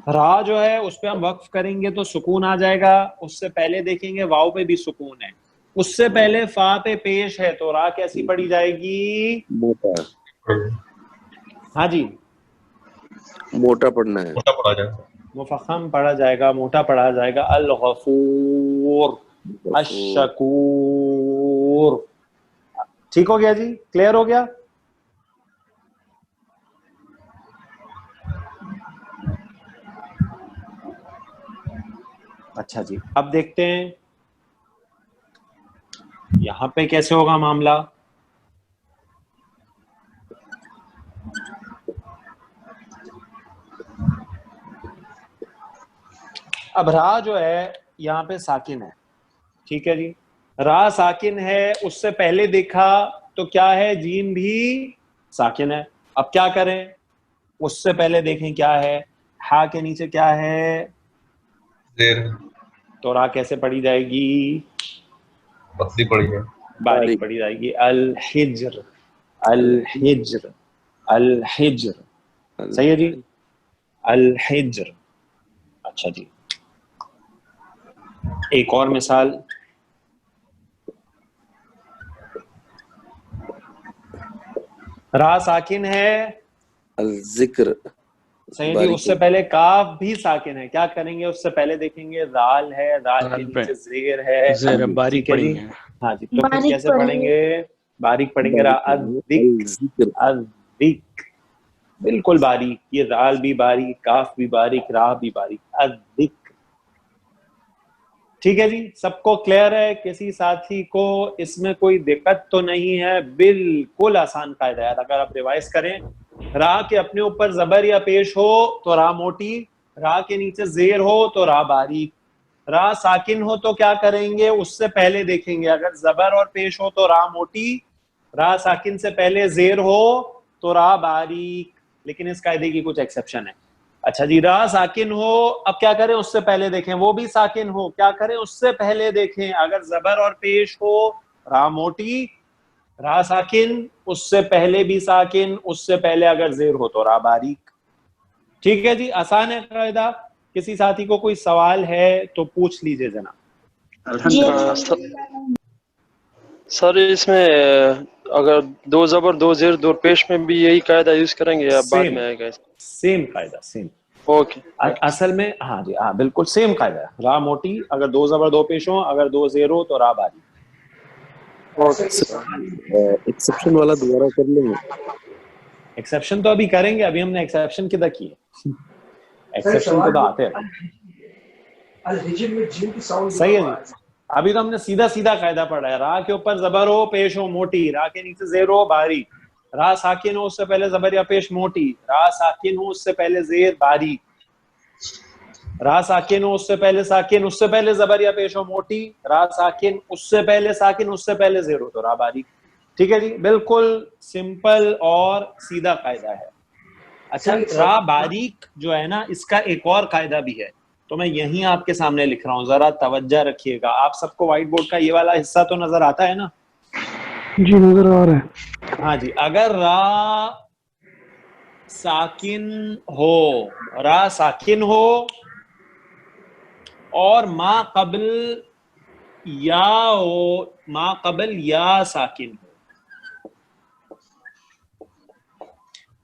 را جو ہے اس پہ ہم وقف کریں گے تو سکون آ جائے گا, اس سے پہلے دیکھیں گے واو پہ بھی سکون ہے, اس سے پہلے فا پہ پیش ہے تو را کیسی پڑھی جائے گی, ہاں جی موٹا پڑھنا ہے, موٹا پڑھا جائے, مفخم پڑھا جائے گا, موٹا پڑھا جائے گا. الغفور, الشکور. ٹھیک ہو گیا جی, کلیئر ہو گیا. اچھا جی, اب دیکھتے ہیں یہاں پہ کیسے ہوگا معاملہ. اب را جو ہے یہاں پہ ساکن ہے, ٹھیک ہے جی, را ساکن ہے, اس سے پہلے دیکھا تو کیا ہے, جیم بھی ساکن ہے. اب کیا کریں, اس سے پہلے دیکھیں کیا ہے, ہا کے نیچے کیا ہے, زیر, تو را کیسے پڑھی جائے گی, پتلی پڑی ہے, باریک پڑھی جائے گی. الحجر, الحجر, الحجر. صحیح ہے جی, الحجر. اچھا جی, ایک اور مثال, را ساکن ہے, الذکر, صحیح جی, اس سے پہلے کاف بھی ساکن ہے, کیا کریں گے, اس سے پہلے دیکھیں گے دال ہے, دال کے نیچے زیر ہے, زیر باریک پڑھیں گے, ہاں جی, تو پھر کیسے پڑھیں گے, باریک پڑھیں گے. الذکر, الذکر, بالکل باریک, یہ دال بھی باریک, کاف بھی باریک, را بھی باریک, الذکر. ٹھیک ہے جی, سب کو کلیئر ہے, کسی ساتھی کو اس میں کوئی دقت تو نہیں ہے, بالکل آسان قاعدہ ہے. اگر آپ ریوائز کریں, را کے اپنے اوپر زبر یا پیش ہو تو را موٹی, را کے نیچے زیر ہو تو را باریک, را ساکن ہو تو کیا کریں گے, اس سے پہلے دیکھیں گے, اگر زبر اور پیش ہو تو را موٹی, را ساکن سے پہلے زیر ہو تو را باریک, لیکن اس قاعدے کی کچھ ایکسیپشن ہے. اچھا جی, را ساکن ہو, اب کیا کریں, اس سے پہلے دیکھیں, وہ بھی ساکن ہو, کیا کریں, اس سے پہلے دیکھیں, اگر زبر اور پیش ہو را موٹی, را ساکن, اس سے پہلے بھی ساکن, اس سے پہلے اگر زیر ہو تو را باریک. ٹھیک ہے جی, آسان ہے قاعدہ. کسی ساتھی کو کوئی سوال ہے تو پوچھ لیجئے جناب. سر اس میں اگر دو زبر دو زیر دو پیش میں بھی یہی قاعدہ یوز کریں گے یا بعد میں آئے گا؟ سیم قاعدہ, سیم. اوکے, اصل میں ہاں جی, ہاں بالکل سیم قاعدہ ہے. را موٹی, اگر دو زبر دو پیش ہو, اگر دو زیر ہو تو را باریک. ایکسیپشن والا دوبارہ کر لیں گے. ایکسیپشن تو ابھی کریں گے, ابھی ہم نے ایکسیپشن کدھر کی ہے, ایکسیپشن تو آتے ہیں. صحیح ہے جی, ابھی تو ہم نے سیدھا سیدھا قاعدہ پڑھا ہے. را کے اوپر زبر ہو, پیش ہو موٹی, را کے نیچے زیر ہو باریک, را ساکن ہو, اس سے پہلے زبر یا پیش موٹی, را ساکن ہو, اس سے پہلے زیر باریک, را ساکن ہو, اس سے پہلے ساکن, اس سے پہلے زبر یا پیش ہو موٹی, را ساکن, اس سے پہلے ساکن, اس سے پہلے زیر ہو تو را باریک. ٹھیک ہے جی, بالکل سمپل اور سیدھا قاعدہ ہے. اچھا, را باریک جو ہے نا, اس کا ایک اور قاعدہ بھی ہے, تو میں یہیں آپ کے سامنے لکھ رہا ہوں, ذرا توجہ رکھیے گا. آپ سب کو وائٹ بورڈ کا یہ والا حصہ تو نظر آتا ہے نا؟ جی نظر آ رہا ہے. ہاں جی, اگر را ساکن ہو, را ساکن ہو اور ما قبل یا ہو، ما قبل یا ساکن ہو.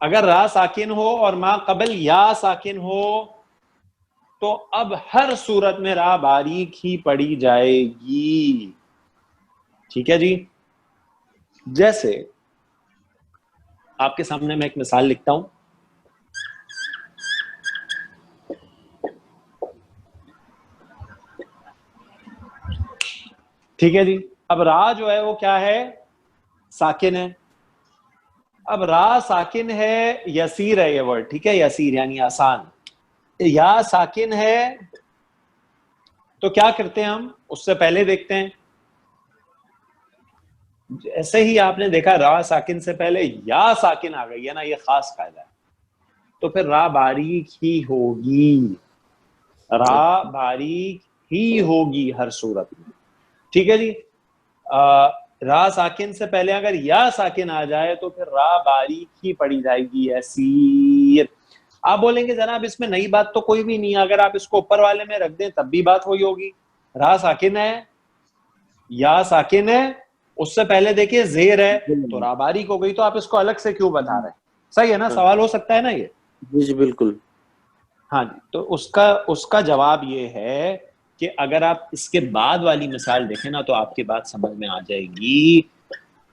اگر را ساکن ہو اور ما قبل یا ساکن ہو تو اب ہر صورت میں را باریک ہی پڑی جائے گی. ٹھیک ہے جی. جیسے آپ کے سامنے میں ایک مثال لکھتا ہوں. ٹھیک ہے جی. اب را جو ہے وہ کیا ہے؟ ساکن ہے. اب را ساکن ہے، یسیر ہے یہ ورڈ، ٹھیک ہے، یسیر یعنی آسان. یا ساکن ہے تو کیا کرتے ہیں ہم؟ اس سے پہلے دیکھتے ہیں. ایسے ہی آپ نے دیکھا را ساکن سے پہلے یا ساکن آ گئی ہے نا، یہ خاص قاعدہ ہے، تو پھر را باریک ہی ہوگی. را باریک ہی ہوگی ہر صورت میں. ٹھیک ہے جی. را ساکن سے پہلے اگر یا ساکن آ جائے تو پھر را باریک ہی پڑی جائے گی، یسیر. آپ بولیں گے جناب اس میں نئی بات تو کوئی بھی نہیں ہے، اگر آپ اس کو اوپر والے میں رکھ دیں تب بھی بات وہی ہوگی. را ساکن ہے، یا ساکن ہے، اس سے پہلے دیکھیے زیر ہے تو را باریک ہو گئی، تو آپ اس کو الگ سے کیوں بتا رہے ہیں؟ صحیح ہے نا، سوال ہو سکتا ہے نا یہ. جی بالکل. ہاں جی. تو اس کا جواب یہ ہے کہ اگر آپ اس کے بعد والی مثال دیکھیں نا تو آپ کی بات سمجھ میں آ جائے گی.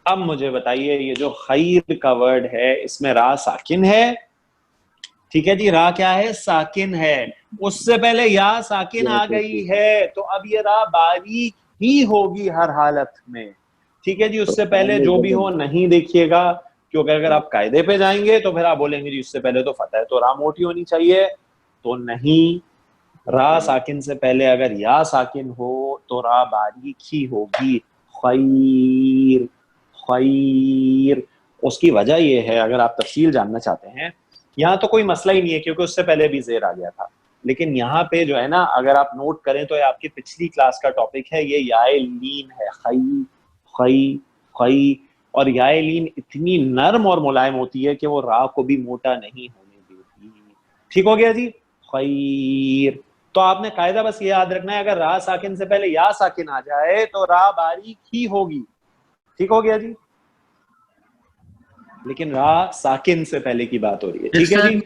اب مجھے بتائیے یہ جو خیر کا ورڈ ہے اس میں را ساکن ہے. ٹھیک ہے جی. را کیا ہے؟ ساکن ہے. اس سے پہلے یا ساکن آ گئی ہے تو اب یہ را باریک ہی ہوگی ہر حالت میں. ٹھیک ہے جی. اس سے پہلے جو بھی ہو نہیں دیکھیے گا، کیونکہ اگر آپ قاعدے پہ جائیں گے تو پھر آپ بولیں گے جی اس سے پہلے تو فتح ہے تو را موٹی ہونی چاہیے. تو نہیں، را ساکن سے پہلے اگر یا ساکن ہو تو را باریک ہی ہوگی. خیر، خیر. اس کی وجہ یہ ہے، اگر آپ تفصیل جاننا چاہتے ہیں، یہاں تو کوئی مسئلہ ہی نہیں ہے کیونکہ اس سے پہلے بھی زیر آ گیا تھا، لیکن یہاں پہ جو ہے نا اگر آپ نوٹ کریں تو یہ آپ کی پچھلی کلاس کا ٹاپک ہے، یہ یائے لین ہے. خی خی خی. اور یائے لین اتنی نرم اور ملائم ہوتی ہے کہ وہ را کو بھی موٹا نہیں ہونے دیتی. ٹھیک ہو گیا جی. خیر. تو آپ نے قاعدہ بس یہ یاد رکھنا ہے، اگر را ساکن سے پہلے یا ساکن آ جائے تو را باریک ہی ہوگی. ٹھیک ہو گیا جی. لیکن را ساکن سے پہلے کی بات ہو رہی ہے. ٹھیک ہے جی.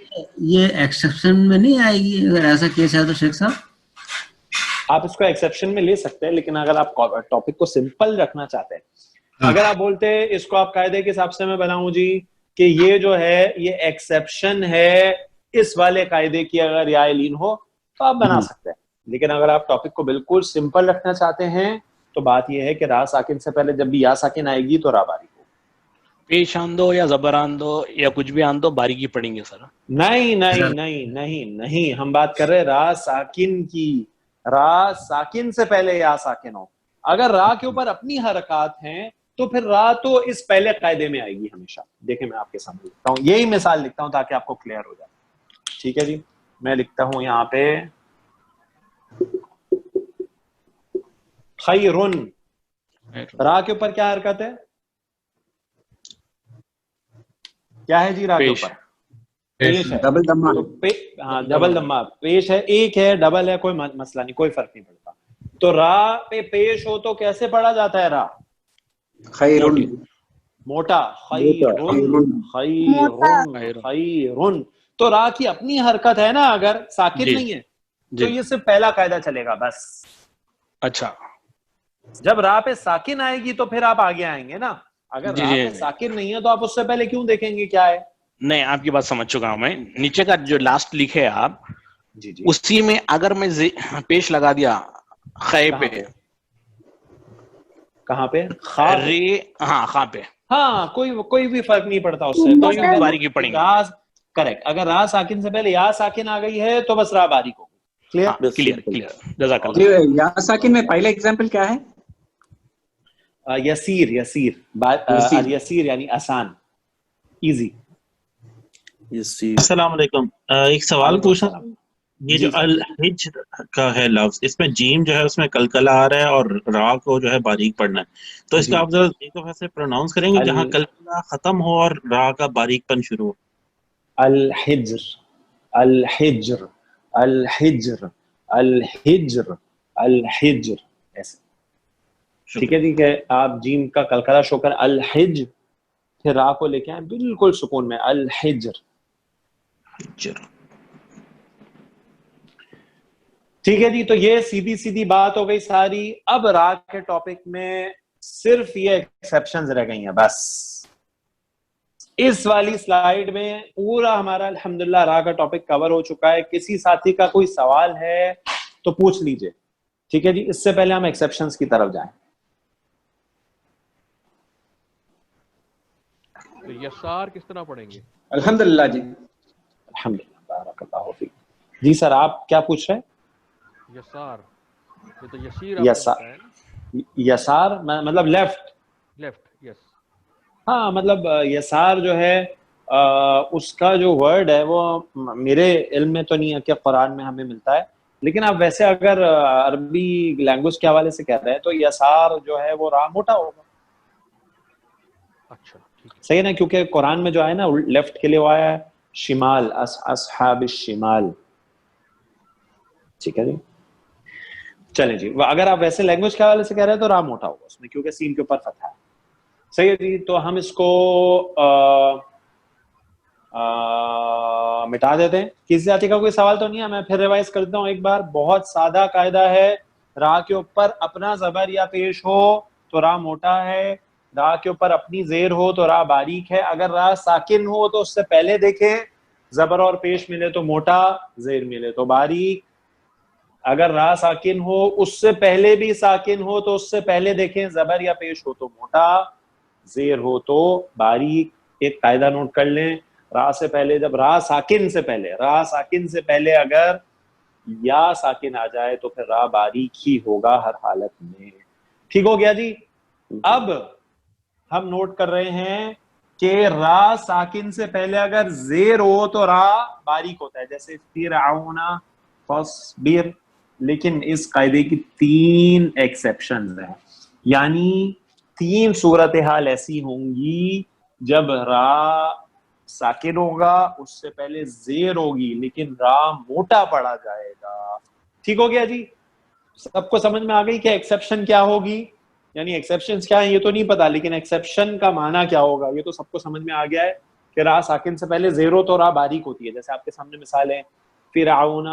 یہ ایکسیپشن میں نہیں آئے گی اگر ایسا کیس ہے تو شیخ صاحب؟ آپ اس کو ایکسیپشن میں لے سکتے ہیں، لیکن اگر آپ ٹاپک کو سمپل رکھنا چاہتے ہیں، اگر آپ بولتے ہیں اس کو آپ قاعدے کے حساب سے میں بناؤں جی کہ یہ جو ہے یہ ایکسیپشن ہے اس والے قاعدے کی، اگر یا لین ہو تو آپ بنا سکتے ہیں. لیکن اگر آپ ٹاپک کو بالکل سمپل رکھنا چاہتے ہیں تو بات یہ ہے کہ را ساکن سے پہلے جب بھی یا ساکن آئے گی تو را باریک ہو. پیش آندو یا زبر آندو یا کچھ بھی آندو باریکی پڑیں گے سر. نہیں نہیں نہیں نہیں نہیں، ہم بات کر رہے را ساکن کی. را ساکن سے پہلے یا ساکن ہو. اگر را کے اوپر اپنی حرکات ہیں تو پھر را تو اس پہلے قاعدے میں آئے گی ہمیشہ. دیکھیں میں آپ کے سامنے لکھتا ہوں، یہی مثال لکھتا ہوں تاکہ آپ کو کلیئر ہو جائے. ٹھیک ہے جی. میں لکھتا ہوں یہاں پہ خیرن. را کے اوپر کیا حرکت ہے؟ کیا ہے جی را کے اوپر؟ پیش ہے. ڈبل دمہ. ہاں ڈبل دمہ. پیش ہے، ایک ہے، ڈبل ہے، کوئی مسئلہ نہیں، کوئی فرق نہیں پڑتا. تو را پہ پیش ہو تو کیسے پڑھا جاتا ہے؟ را خیرن، موٹا. خیرن خیرن خیرن. تو را کی اپنی حرکت ہے نا، اگر ساکن نہیں ہے تو یہ صرف پہلا قاعدہ چلے گا بس. اچھا. جب را پہ ساکن آئے گی تو پھر آپ آگے آئیں گے نا. اگر را پہ ساکن نہیں ہے تو آپ اس سے پہلے کیوں دیکھیں گے کیا ہے؟ نہیں، آپ کی بات سمجھ چکا ہوں میں. نیچے کا جو لاسٹ لکھے آپ جی جی اسی میں اگر میں پیش لگا دیا خے پہ، کہاں پہ؟ رے. ہاں خاں پہ. ہاں کوئی بھی فرق نہیں پڑتا اس سے. کوئی بھی باریکی پڑیں گے. کریکٹ. اگر را ساکن سے پہلے یا ساکن آ گئی ہے تو بس را باریک ہو. Clear clear. جزاک اللہ. یا ساکن میں پہلا ایگزامپل کیا ہے؟ یسیر. یسیر یسیر یعنی آسان، ایزی. السلام علیکم. ایک سوال پوچھنا، یہ جو الحجر کا ہے لفظ، اس میں جیم جو ہے اس میں کلکلا آ رہا ہے اور را کو جو ہے باریک پڑھنا ہے، تو اس کا آپ ذرا ایک دفعہ سے پروناؤنس کریں گے جہاں کلکلا ختم ہو اور را کا باریک پن شروع ہو؟ الحجر الحجر الحجر. الحجر الحجر ایسے. ٹھیک ہے جی کہ آپ جیم کا کلکلا شو کر الحج پھر را کو لے کے آئیں بالکل سکون میں الحجر. ٹھیک ہے جی. تو یہ سیدھی سیدھی بات ہو گئی ساری. اب را کے ٹاپک میں صرف یہ ایکسیپشنز رہ گئی ہیں بس. اس والی سلائیڈ میں پورا ہمارا الحمدللہ را کا ٹاپک کور ہو چکا ہے. کسی ساتھی کا کوئی سوال ہے تو پوچھ لیجئے. ٹھیک ہے جی. اس سے پہلے ہم ایکسیپشنز کی طرف جائیں. یسار کس طرح پڑھیں گے؟ الحمدللہ جی. الحمدللہ بارک اللہ فیک. جی سر آپ کیا پوچھ رہے ہیں؟ یسار یہ تو یسیر آپ نے بتایا نا. یسار مطلب لیفٹ. لیفٹ یس. ہاں مطلب یسار جو ہے اس کا جو ورڈ ہے وہ میرے علم میں تو نہیں ہے کہ قرآن میں ہمیں ملتا ہے, لیکن آپ ویسے اگر عربی لینگویج کے حوالے سے کہہ رہے ہیں تو یسار جو ہے وہ را موٹا ہوگا. اچھا صحیح ہے نا, کیونکہ قرآن میں جو ہے نا لیفٹ کے لیے وہ آیا ہے شمال, اصحاب الشمال. ٹھیک ہے جی. چلیں جی. اگر آپ ویسے لینگویج کے حوالے سے کہہ رہے ہیں تو را موٹا ہوگا اس میں, کیونکہ سین کے اوپر فتح ہے. صحیح ہے جی. تو ہم اس کو مٹا دیتے ہیں. کسی جاتی کا کوئی سوال تو نہیں ہے؟ میں پھر ریوائز کرتا ہوں ایک بار. بہت سادہ قاعدہ ہے. را کے اوپر اپنا زبر یا پیش ہو تو را موٹا ہے, را کے اوپر اپنی زیر ہو تو را باریک ہے. اگر را ساکن ہو تو اس سے پہلے دیکھیں زبر اور پیش ملے تو موٹا, زیر ملے تو باریک. اگر را ساکن ہو اس سے پہلے بھی ساکن ہو تو اس سے پہلے دیکھیں زبر یا پیش ہو تو موٹا, زیر ہو تو باریک. ایک قاعدہ نوٹ کر لیں, را سے پہلے جب را ساکن سے پہلے اگر یا ساکن آ جائے تو پھر را باریک ہی ہوگا ہر حالت میں. ٹھیک ہو گیا جی. اب ہم نوٹ کر رہے ہیں کہ را ساکن سے پہلے اگر زیر ہو تو را باریک ہوتا ہے, جیسے فرعون فاصبر. لیکن اس قاعدے کی 3 ایکسیپشنز ہیں, یعنی 3 صورتحال ایسی ہوں گی جب را ساکن ہوگا, اس سے پہلے زیر ہوگی لیکن را موٹا پڑا جائے گا. ٹھیک ہو گیا جی. سب کو سمجھ میں آ گئی کہ ایکسیپشن کیا ہوگی, یعنی ایکسیپشنز کیا ہیں یہ تو نہیں پتا, لیکن ایکسیپشن کا معنی کیا ہوگا یہ تو سب کو سمجھ میں آ گیا ہے کہ را ساکن سے پہلے زیر ہو تو را باریک ہوتی ہے. جیسے آپ کے سامنے مثال ہے فرعون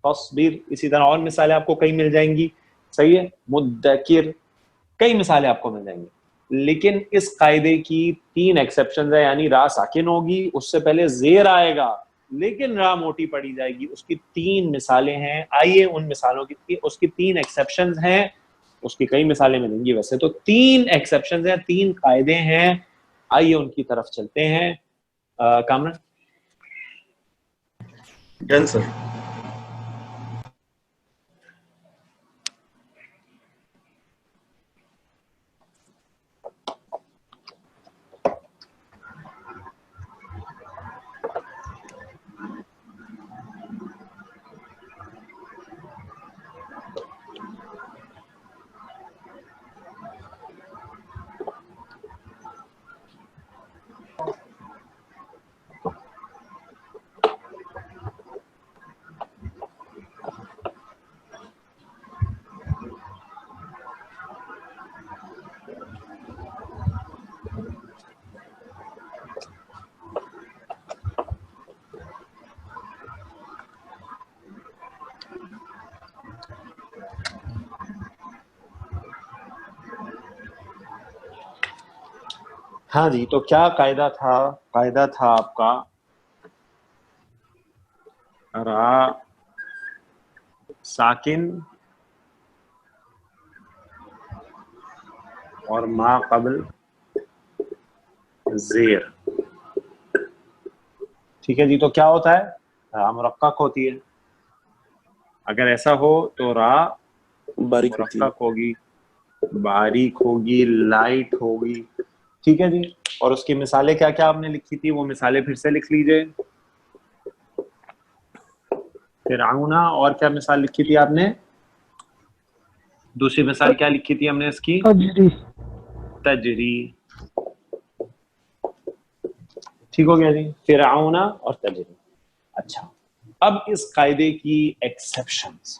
فاصبر, اسی طرح اور مثالیں آپ کو کئی مل جائیں گی. صحیح ہے. مدکر, کئی مثالیں آپ کو مل جائیں گی. لیکن اس قاعدے کی 3 ایکسیپشنز ہیں, یعنی را ساکن ہوگی, اس سے پہلے زیر آئے گا لیکن را موٹی پڑی جائے گی. اس کی 3 مثالیں ہیں. آئیے ان مثالوں کی, اس کی 3 ایکسیپشنز ہیں, اس کی کئی مثالیں ملیں گی ویسے تو. 3 ایکسیپشنز ہیں, 3 قاعدے ہیں. آئیے ان کی طرف چلتے ہیں. کامران ڈن سر. ہاں جی. تو کیا قاعدہ تھا؟ قاعدہ تھا آپ کا را ساکن اور ما قبل زیر. ٹھیک ہے جی. تو کیا ہوتا ہے؟ را مرقق ہوتی ہے. اگر ایسا ہو تو را باریک ہوتی ہے, مرقق ہوگی, باریک ہوگی, لائٹ ہوگی. ٹھیک ہے جی. اور اس کی مثالیں کیا کیا آپ نے لکھی تھی, وہ مثالیں پھر سے لکھ لیجئے. فرعون, اور کیا مثال لکھی تھی آپ نے؟ دوسری مثال کیا لکھی تھی ہم نے اس کی؟ تجری. ٹھیک ہو گیا جی. فرعون اور تجری. اچھا, اب اس قاعدے کی ایکسیپشنز.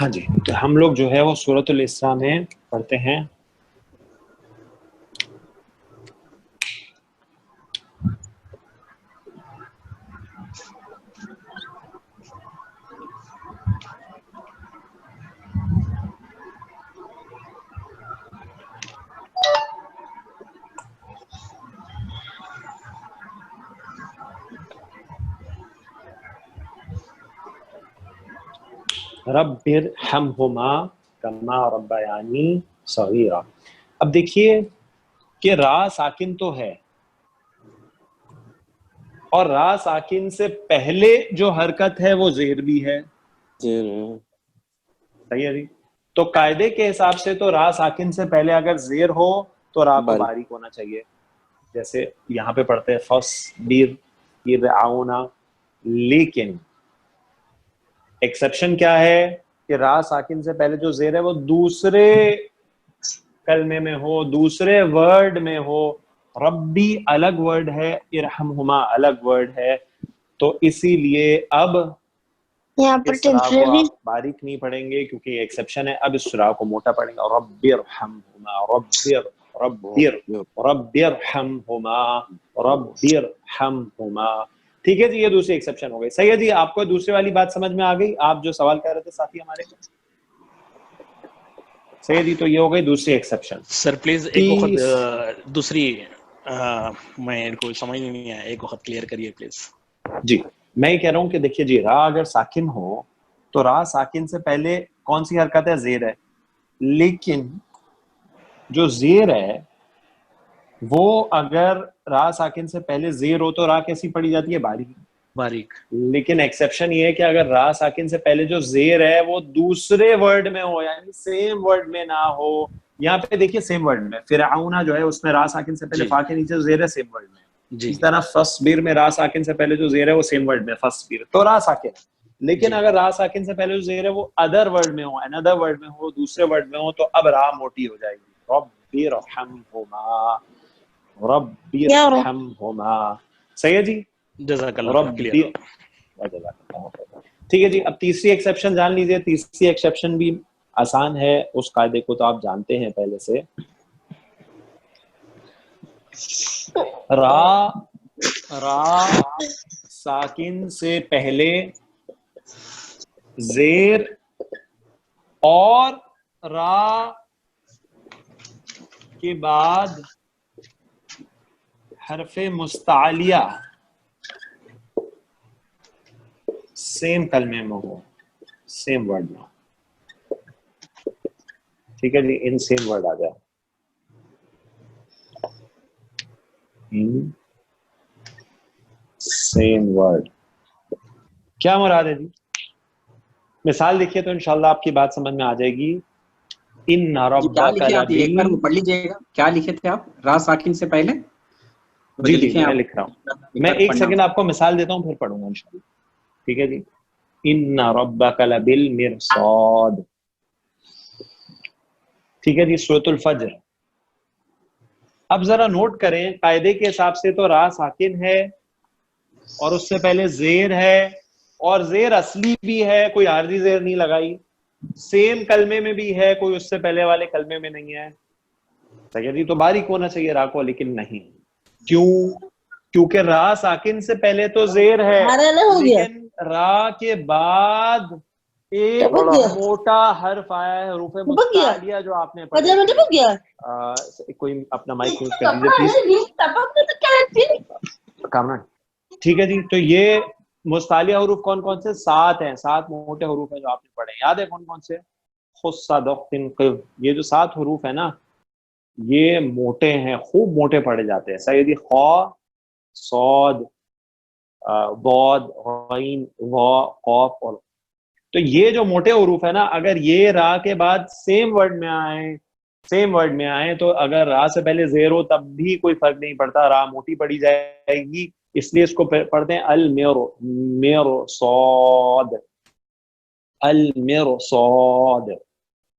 ہاں جی، تو ہم لوگ جو ہے وہ سورۃ الاسراء میں پڑھتے ہیں. رب ارحمہما کما ربیانی صغیرا. اب دیکھیے کہ را ساکن تو ہے اور را ساکن سے پہلے جو حرکت ہے وہ زیر بھی ہے. صحیح ہے جی. تو قاعدے کے حساب سے تو را ساکن سے پہلے اگر زیر ہو تو را کو باریک ہونا چاہیے. جیسے یہاں پہ پڑھتے ہیں فصبر یرعون، لیکن ایکسیپشن کیا ہے کہ را ساکن سے پہلے جو زیر ہے وہ دوسرے کلمے میں ہو، دوسرے ورڈ میں ہو. ربی الگ ورڈ ہے، ارحمہما الگ ورڈ ہے، تو اسی لیے اب یہاں پر اس را کو آپ باریک نہیں پڑھیں گے کیونکہ یہ ایکسیپشن ہے. اب اس را کو موٹا پڑھیں گے. رب ارحمہما رب ارحمہما رب ارحمہما. ٹھیک ہے جی، یہ دوسری ایکسیپشن ہو گئی. صحیح ہے جی. آپ کو دوسری والی بات سمجھ میں آ گئی؟ آپ جو سوال کر رہے تھے ساتھی ہمارے کو. صحیح جی، تو یہ ہو گئی دوسری ایکسیپشن. سر پلیز ایک وقت دوسری میں ان کو سمجھ نہیں آیا، ایک وقت کلیئر کریے پلیز. جی میں یہ کہہ رہا ہوں کہ دیکھیے جی، را اگر ساکن ہو تو را ساکن سے پہلے کون سی حرکت ہے؟ زیر ہے. لیکن جو زیر ہے وہ اگر را ساکن سے پہلے زیر ہو تو را کیسی پڑھی جاتی ہے؟ باریک. لیکن ایکسیپشن یہ ہے کہ اگر را ساکن سے پہلے جو زیر ہے وہ دوسرے ورڈ میں ہو، یعنی سیم ورڈ میں نہ ہو. یہاں پہ دیکھیے سیم ورڈ میں فرعون جو ہے اس میں را ساکن سے پہلے فا کے نیچے زیر ہے، سیم ورڈ میں. اس طرح فصبر میں را ساکن سے پہلے جو زیر ہے وہ سیم ورڈ میں فصبر، تو را ساکن. لیکن اگر را ساکن سے پہلے جو زیر ہے وہ ادر ورڈ میں ہو، another ورڈ میں ہو، دوسرے ورڈ میں ہو، تو اب را موٹی ہو جائے گی. رب ارحمہما رب ارحمہما. صحیح ہے جی. جزاک اللہ خیر. ٹھیک ہے جی. اب تیسری ایکسیپشن جان لیجیے. تیسری ایکسیپشن بھی آسان ہے، اس قاعدے کو تو آپ جانتے ہیں پہلے سے. را ساکن سے پہلے زیر اور را کے بعد حرف مستعلیہ سیم کلمے میں ہو، سیم ورڈ میں. ٹھیک ہے جی. ان سیم ورڈ آ جائے. سیم ورڈ کیا مراد ہے جی؟ مثال دیکھیے تو انشاءاللہ آپ کی بات سمجھ میں آ جائے گی. ان ربک ایک بار پڑھ لیجیے گا. کیا لکھے تھے آپ را ساکن سے پہلے؟ جی جی میں لکھ رہا ہوں. میں ایک سیکنڈ آپ کو مثال دیتا ہوں پھر پڑھوں گا انشاءاللہ. ٹھیک ہے جی. ان ربک لبالمرصاد. ٹھیک ہے جی. سورۃ الفجر. اب ذرا نوٹ کریں، قاعدے کے حساب سے تو را ساکن ہے اور اس سے پہلے زیر ہے، اور زیر اصلی بھی ہے، کوئی عارضی زیر نہیں لگائی. سیم کلمے میں بھی ہے، کوئی اس سے پہلے والے کلمے میں نہیں ہے. صحیح ہے جی. تو باریک ہونا چاہیے را کو، لیکن نہیں. کیوں؟ کیونکہ را ساکن سے پہلے تو زیر ہے، لیکن را کے بعد ایک موٹا حرف آیا ہے، حروف متعالیہ جو آپ نے پڑھے. کوئی اپنا مائک میوٹ کر دیجیے پلیز. کامران. ٹھیک ہے جی. تو یہ مستعلیہ حروف کون کون سے؟ 7 ہیں. 7 موٹے حروف ہیں جو آپ نے پڑھے. یاد ہے کون کون سے؟ یہ جو 7 حروف ہیں نا، یہ موٹے ہیں، خوب موٹے پڑھے جاتے ہیں. صحیح جی. خا، صاد، ضاد، غین، وا، قاف. اور تو یہ جو موٹے حروف ہے نا، اگر یہ را کے بعد سیم ورڈ میں آئے تو اگر را سے پہلے زیر ہو تب بھی کوئی فرق نہیں پڑتا، را موٹی پڑی جائے گی. اس لیے اس کو پڑھتے ہیں المرصاد. المرصاد.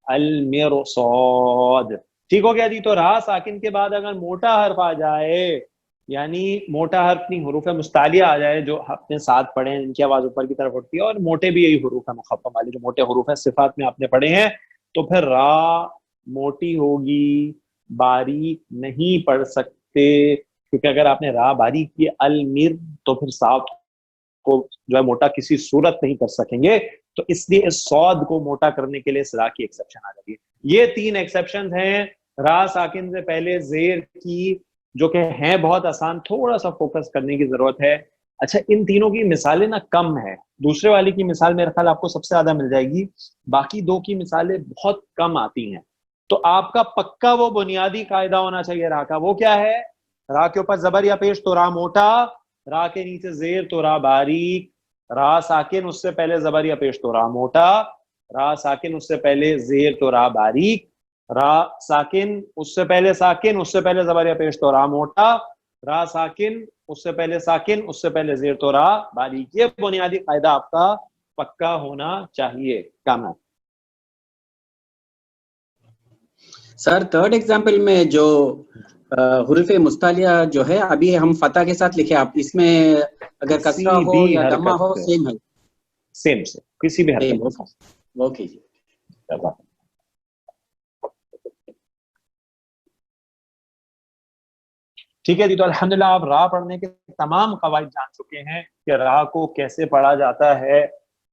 المرصاد. ٹھیک ہو گیا جی. تو را ساکن کے بعد اگر موٹا حرف آ جائے یعنی موٹا حرف نہیں، حروف مستعلیہ آ جائے جو اپنے ساتھ پڑھیں، ان کی آواز اوپر کی طرف اٹھتی ہے، اور موٹے بھی یہی حروف ہیں مخفف والے جو موٹے حروف ہیں صفات میں آپ نے پڑھے ہیں، تو پھر را موٹی ہوگی، باریک نہیں پڑھ سکتے، کیونکہ اگر آپ نے را باریک کی المر تو پھر صاف کو جو ہے موٹا کسی صورت نہیں کر سکیں گے، تو اس لیے اس صاد کو موٹا کرنے کے لیے اس را کی ایکسیپشن آ جاتی ہے۔ یہ 3 ایکسیپشن ہیں را ساکن سے پہلے زیر کی، جو کہ ہیں بہت آسان، تھوڑا سا فوکس کرنے کی ضرورت ہے۔ اچھا ان تینوں کی مثالیں نا کم ہے، دوسرے والی کی مثال میرے خیال آپ کو سب سے زیادہ مل جائے گی، باقی 2 کی مثالیں بہت کم آتی ہیں۔ تو آپ کا پکا وہ بنیادی قاعدہ ہونا چاہیے را کا، وہ کیا ہے؟ را کے اوپر زبر یا پیش تو را موٹا، را کے نیچے زیر تو را باریک، را ساکن اس سے پہلے زبر یا پیش تو را موٹا، را ساکن اس سے پہلے زیر تو را باریک، را ساکن اس سے پہلے ساکن اس سے پہلے زبر یا پیش تو را موٹا، را ساکن اس سے پہلے ساکن اس سے پہلے زیر تو را باریک۔ یہ بنیادی قاعدہ آپ کا پکا ہونا چاہیے۔ کام ہے سر تھرڈ ایگزامپل میں جو حروف مستعلیہ جو ہے ابھی ہم فتح کے ساتھ لکھے، آپ اس میں اگر کسرہ ہو یا دمہ ہو سیم ہے؟ سیم سے کسی بھی حرکت۔ اوکے جی، ٹھیک ہے جی۔ تو الحمدللہ آپ را پڑھنے کے تمام قواعد جان چکے ہیں کہ را کو کیسے پڑھا جاتا ہے،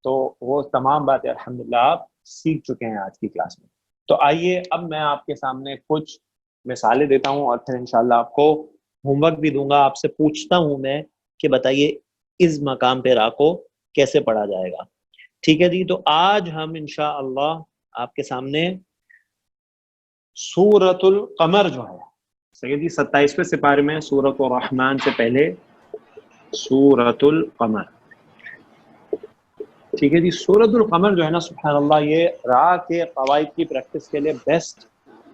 تو وہ تمام باتیں الحمدللہ آپ سیکھ چکے ہیں آج کی کلاس میں۔ تو آئیے اب میں آپ کے سامنے کچھ مثالیں دیتا ہوں، اور پھر انشاءاللہ آپ کو ہوم ورک بھی دوں گا۔ آپ سے پوچھتا ہوں میں کہ بتائیے اس مقام پہ را کو کیسے پڑھا جائے گا۔ ٹھیک ہے جی۔ تو آج ہم انشاءاللہ آپ کے سامنے سورۃ القمر جو ہے صحیح جی 27ویں سپارے میں سورۃ الرحمن سے پہلے سورۃ القمر، ٹھیک ہے جی۔ سورۃ القمر جو ہے نا سبحان اللہ، یہ را کے قواعد کی پریکٹس کے لیے بیسٹ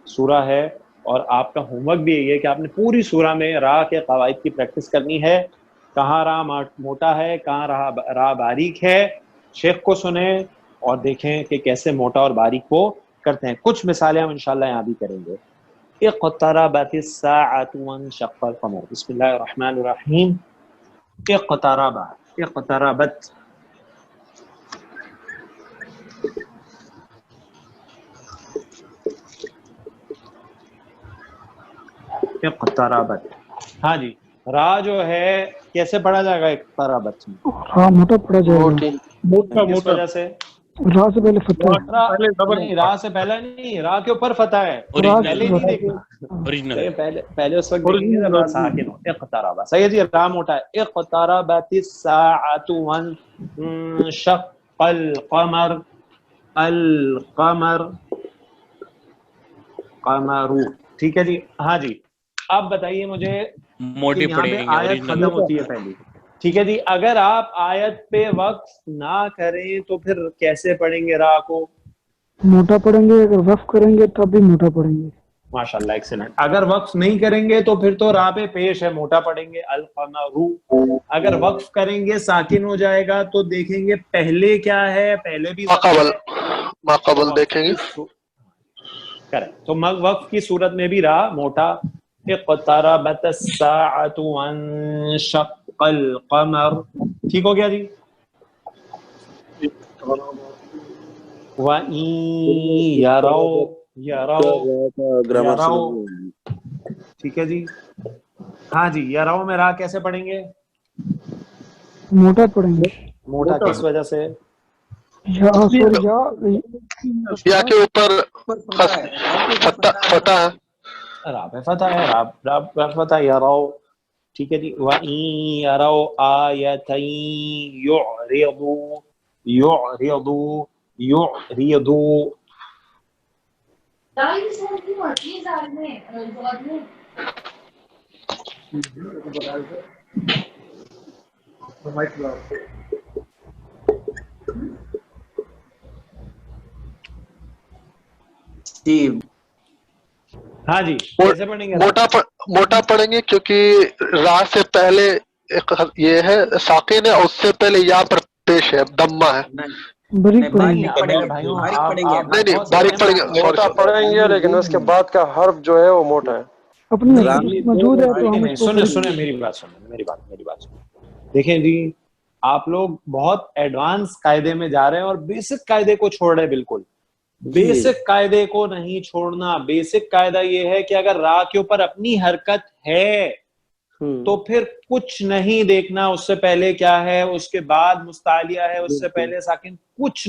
سورہ ہے، اور آپ کا ہوم ورک بھی یہی ہے کہ آپ نے پوری سورہ میں را کے قواعد کی پریکٹس کرنی ہے، کہاں را موٹا ہے، کہاں را باریک ہے۔ شیخ کو سنیں اور دیکھیں کہ کیسے موٹا اور باریک کو کرتے ہیں۔ کچھ مثالیں ہم انشاءاللہ یہاں بھی کریں گے۔ اقتربت الساعة وانشق القمر، بسم اللہ الرحمن الرحیم۔ اقتربت اقتربت، ہاں جی۔ را جو ہے کیسے پڑھا جائے گا اقتربت میں؟ را موٹا پڑھا جائے گا، کس وجہ سے؟ را سے پہلے فتح نہیں، را سے پہلے نہیں، را کے اوپر فتح ہے، پہلے نہیں دیکھنا، پہلے اس وقت دیکھیں گے جب را ساکن ہو۔ اقتربت، صحیح ہے جی، را موٹا ہے۔ اقتربت الساعة وانشق القمر، القمر قمر، ٹھیک ہے جی۔ ہاں جی، اب بتائیے مجھے موٹی یہاں پہ پڑھیں گے، آیت ختم ہوتی ہے پہلی، ٹھیک ہے جی۔ اگر آپ آیت پہ وقف نہ کریں تو پھر کیسے پڑھیں گے را کو؟ موٹا پڑھیں گے، اگر وقف کریں گے تب بھی موٹا پڑھیں گے۔ ماشاءاللہ، ایکسلنٹ۔ اگر وقف نہیں کریں گے تو پھر تو را پہ پیش ہے، موٹا پڑھیں گے القمر۔ اگر وقف کریں گے ساکن ہو جائے گا، تو دیکھیں گے پہلے کیا ہے، پہلے بھی ماقبل دیکھیں گے، کریکٹ۔ تو وقف کی صورت میں بھی را موٹا۔ اقتربت الساعة وانشق القمر، ٹھیک ہو گیا جی۔ وَإِن يَرَوْا، ٹھیک ہے جی۔ ہاں جی، یراؤ میں را کیسے پڑھیں گے؟ موٹا پڑھیں گے۔ موٹا کس وجہ سے؟ یا کے اوپر فتح ہے، را پہ فتح ہے، را پہ فتح، یراؤ، ٹھیک ہے جی۔ وَإِن يَرَوْا آیَةً يُعْرِضُوا ہاں جی، کیسے پڑھیں گے؟ موٹا پڑھیں گے، کیونکہ را سے پہلے یہ ہے ساکن ہے، اور اس سے پہلے یا پر پیش ہے، دمہ ہے۔ باریک پڑھیں گے، نہیں باریک پڑھیں گے، موٹا پڑھیں گے، لیکن اس کے بعد کا حرف جو ہے وہ موٹا ہے۔ اپنی حقیقت موجود ہے تو ہم اس کو سنیں میری بات سنیں. دیکھیں جی آپ لوگ بہت ایڈوانس قاعدے میں جا رہے ہیں اور بیسک قاعدے کو چھوڑ رہے ہیں. بالکل بیسک قاعدے کو نہیں چھوڑنا. بیسک قاعدہ یہ ہے کہ اگر را کے اوپر اپنی حرکت ہے تو پھر کچھ نہیں دیکھنا اس سے پہلے کیا ہے, اس کے بعد مستعلیہ ہے, اس سے پہلے ساکن, کچھ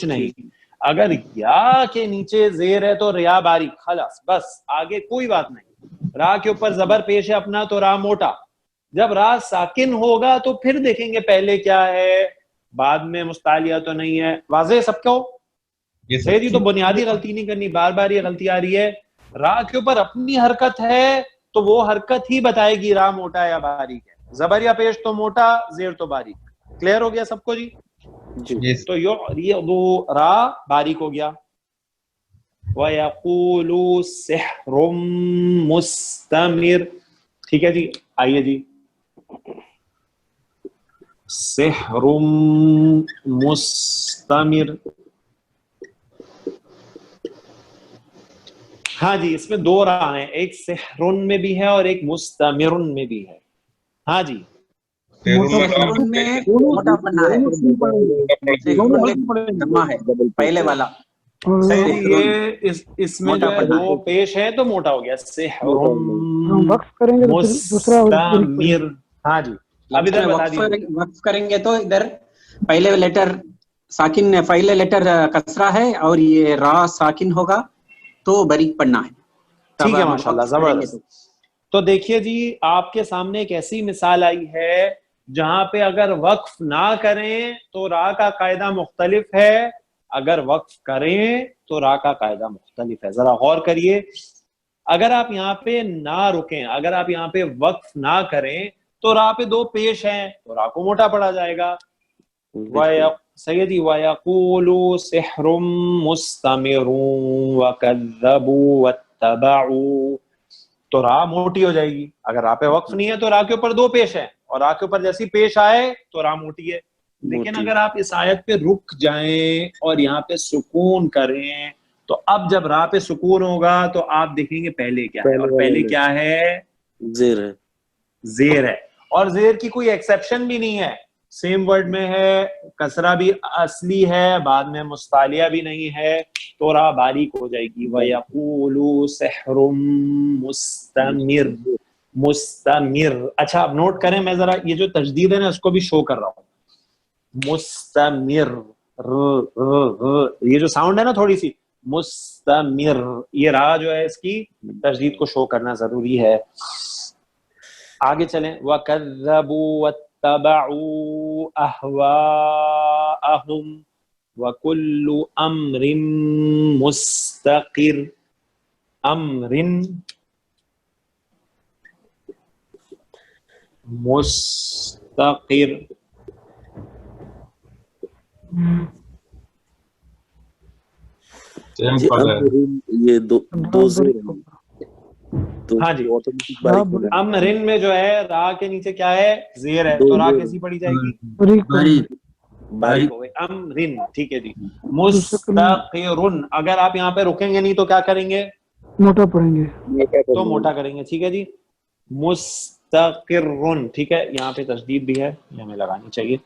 نہیں. اگر یا کے نیچے زیر ہے تو ریا باریک, خلاص بس, آگے کوئی بات نہیں. را کے اوپر زبر پیش ہے اپنا تو را موٹا. جب را ساکن ہوگا تو پھر دیکھیں گے پہلے کیا ہے, بعد میں مستعلیہ تو نہیں ہے. واضح سب کو؟ جی تو بنیادی غلطی نہیں کرنی, بار بار یہ غلطی آ رہی ہے. را کے اوپر اپنی حرکت ہے تو وہ حرکت ہی بتائے گی را موٹا یا باریک ہے. زبر یا پیش تو موٹا, زیر تو باریک. کلیئر ہو گیا سب کو جی؟ تو یہ وہ را باریک ہو گیا. وَيَقُولُ سِحْرٌ مُسْتَمِرٌ. ٹھیک ہے جی, آئیے جی. سحر مستمر. ہاں جی, اس میں دو راہ ہیں, ایک سحرن میں بھی ہے اور ایک مستمرن میں بھی ہے. ہاں جی, پہلے والا اس میں جو ہے دو پیش ہے تو موٹا ہو گیا. سحرن وقف کریں گے تو دوسرا. ہاں جی, اب ادھر بتا دیجیے. وقف کریں گے تو ادھر پہلے لیٹر ساکن, پہلے لیٹر کسرہ ہے اور یہ را ساکن ہوگا تو باریک پڑھنا ہے. ٹھیک ہے, ماشاءاللہ, زبردست. تو دیکھیے جی آپ کے سامنے ایک ایسی مثال آئی ہے جہاں پہ اگر وقف نہ کریں تو را کا قاعدہ مختلف ہے, اگر وقف کریں تو را کا قاعدہ مختلف ہے. ذرا غور کریے. اگر آپ یہاں پہ نہ رکیں, اگر آپ یہاں پہ وقف نہ کریں تو را پہ دو پیش ہیں تو را کو موٹا پڑا جائے گا. سیدی وَيَقُولُ سِحْرٌ مُسْتَمِرٌ وَكَذَّبُوا وَاتَّبَعُوا, تو را موٹی ہو جائے گی. اگر را پہ وقف نہیں ہے تو را کے اوپر دو پیش ہے اور را کے اوپر جیسی پیش آئے تو را موٹی ہے. لیکن اگر آپ اس آیت پہ رک جائیں اور یہاں پہ سکون کریں تو اب جب را پہ سکون ہوگا تو آپ دیکھیں گے پہلے کیا ہے, اور پہلے کیا ہے, زیر ہے. اور زیر کی کوئی ایکسیپشن بھی نہیں ہے, سیم ورڈ میں ہے, کسرہ بھی اصلی ہے, بعد میں مستعلیہ بھی نہیں ہے, تو را باریک ہو جائے گی. وَيَقُولُ سِحْرٌ مُسْتَمِرٌ. مستمر. اچھا اب نوٹ کریں, میں ذرا یہ جو تجدید ہے نا اس کو بھی شو کر رہا ہوں. مستمر, یہ جو ساؤنڈ ہے نا تھوڑی سی, مستمر, یہ را جو ہے اس کی تجدید کو شو کرنا ضروری ہے. آگے چلیں. وَكَذَّبُوا وَاتَّبَعُوا أَهْوَاءَهُمْ وَكُلُّ أَمْرٍ مُسْتَقِرٍ. أَمْرٍ مستقر. یہ دو زیر. ہاں جی, امرن میں جو ہے را کے نیچے کیا ہے, زیر ہے, تو را کیسی پڑی جائے گی, باریک ہو گئی. امرن. ٹھیک ہے جی. مستقرن, اگر آپ یہاں پہ رکیں گے نہیں تو کیا کریں گے, موٹا پڑھیں گے, تو موٹا کریں گے. ٹھیک ہے جی. مستقرن. ٹھیک ہے, یہاں پہ تشدید بھی ہے, یہ ہمیں لگانی چاہیے,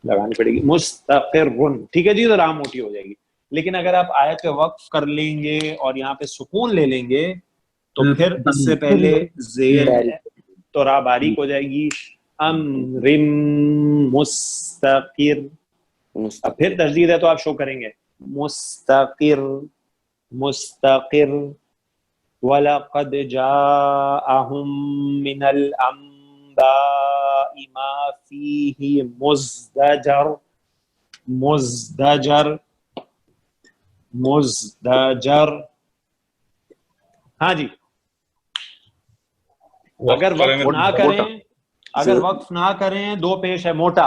لگانی پڑے گی. مستقرن. ٹھیک ہے جی, تو را موٹی ہو جائے گی. لیکن اگر آپ آیت پہ وقف کر لیں گے اور یہاں پہ سکون لے لیں گے تو پھر اس سے پہلے زیر ہے تو را باریک ہو جائے گی. امر مستقر. اب پھر تشدید ہے تو آپ شو کریں گے. مستقر. مستقر. وَلَقَدْ جَاءَهُم مِّنَ الْأَنبَاءِ مَا فِيهِ مُزْدَجَرٌ. مزدجر. مزدجر. ہاں جی, اگر وقف نہ کریں, اگر وقف نہ کریں دو پیش ہے موٹا,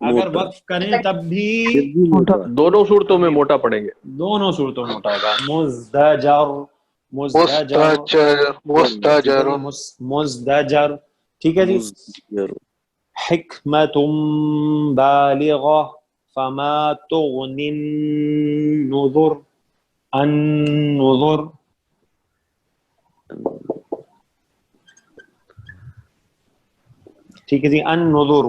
اگر وقف کریں تب بھی دونوں صورتوں میں موٹا پڑیں گے, دونوں صورتوں میں موٹا ہوگا. مزدجر. مستجر. مزدجر. ٹھیک ہے جی. حکمت بالغہ فما تغنی النذر. النذر. ٹھیک ہے جی. ان نظر.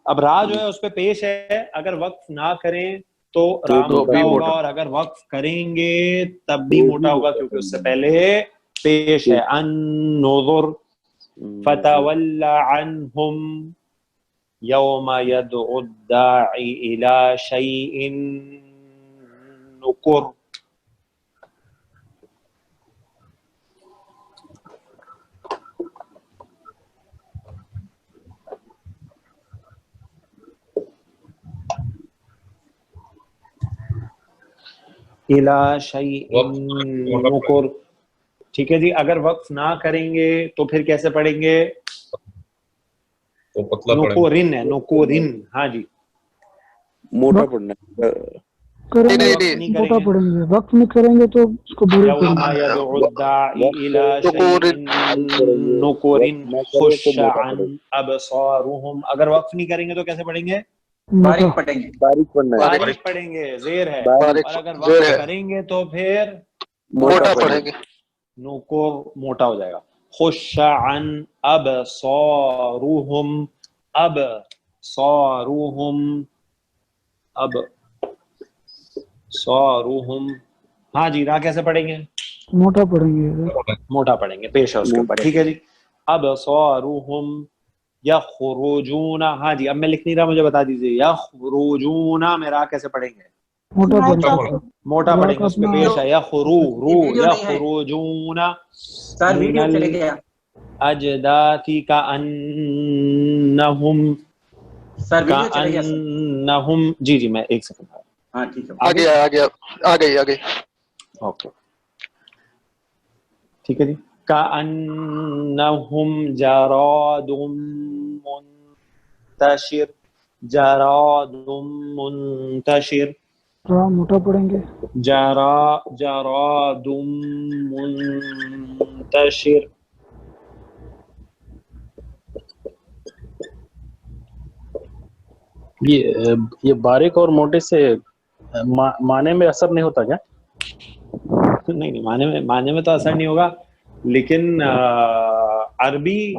اب را جو ہے اس پہ پیش ہے, اگر وقف نہ کریں تو را موٹا ہوگا, اور اگر وقف کریں گے تب بھی موٹا ہوگا کیونکہ اس سے پہلے پیش ہے. ان نظر فتول عنہم یوم یدعو الداعی الی شیء نکر. الی شیء نکر. ٹھیک ہے جی. اگر وقف نہ کریں گے تو پھر کیسے پڑھیں گے؟ نکورن ہے, نکورن. ہاں جی, موٹا پڑھنا ہے. موٹا پڑھیں گے, وقت میں کریں گے تو اس کو بڑی یوم یدعو الداعی الی شیء نکر خش عن ابصارهم. اگر وقف نہیں کریں گے تو کیسے پڑھیں گے؟ باریک پڑھیں گے. باریک پڑھنا ہے. باریک پڑھیں گے, زیر ہے. اور اگر وقف کریں گے تو پھر موٹا پڑھیں گے. نکر موٹا ہو جائے گا. خش عن ابصارهم, ابصارهم, ابصارهم. ہاں جی, را کیسے پڑھیں گے؟ موٹا پڑھیں گے. موٹا پڑھیں گے, پیش ہے اس کے اوپر. ٹھیک ہے جی. ابصارهم یخرجون. ہاں جی, اب میں لکھ نہیں رہا, مجھے بتا دیجیے. یخرجون میں را کیسے پڑھیں گے؟ موٹا پڑھیں گے, اس پہ پیش ہے. یخرجون من الاجداث کأنہم. کأنہم. جی جی, میں ایک سیکنڈ. ہاں ٹھیک ہے, آ گئی. اوکے ٹھیک ہے جی. کأنہم جراد منتشر. جراد منتشر. را موٹا پڑھیں گے. جراد منتشر. یہ باریک اور موٹے سے معنی میں اثر نہیں ہوتا کیا؟ نہیں, معنی میں تو اثر نہیں ہوگا, لیکن عربی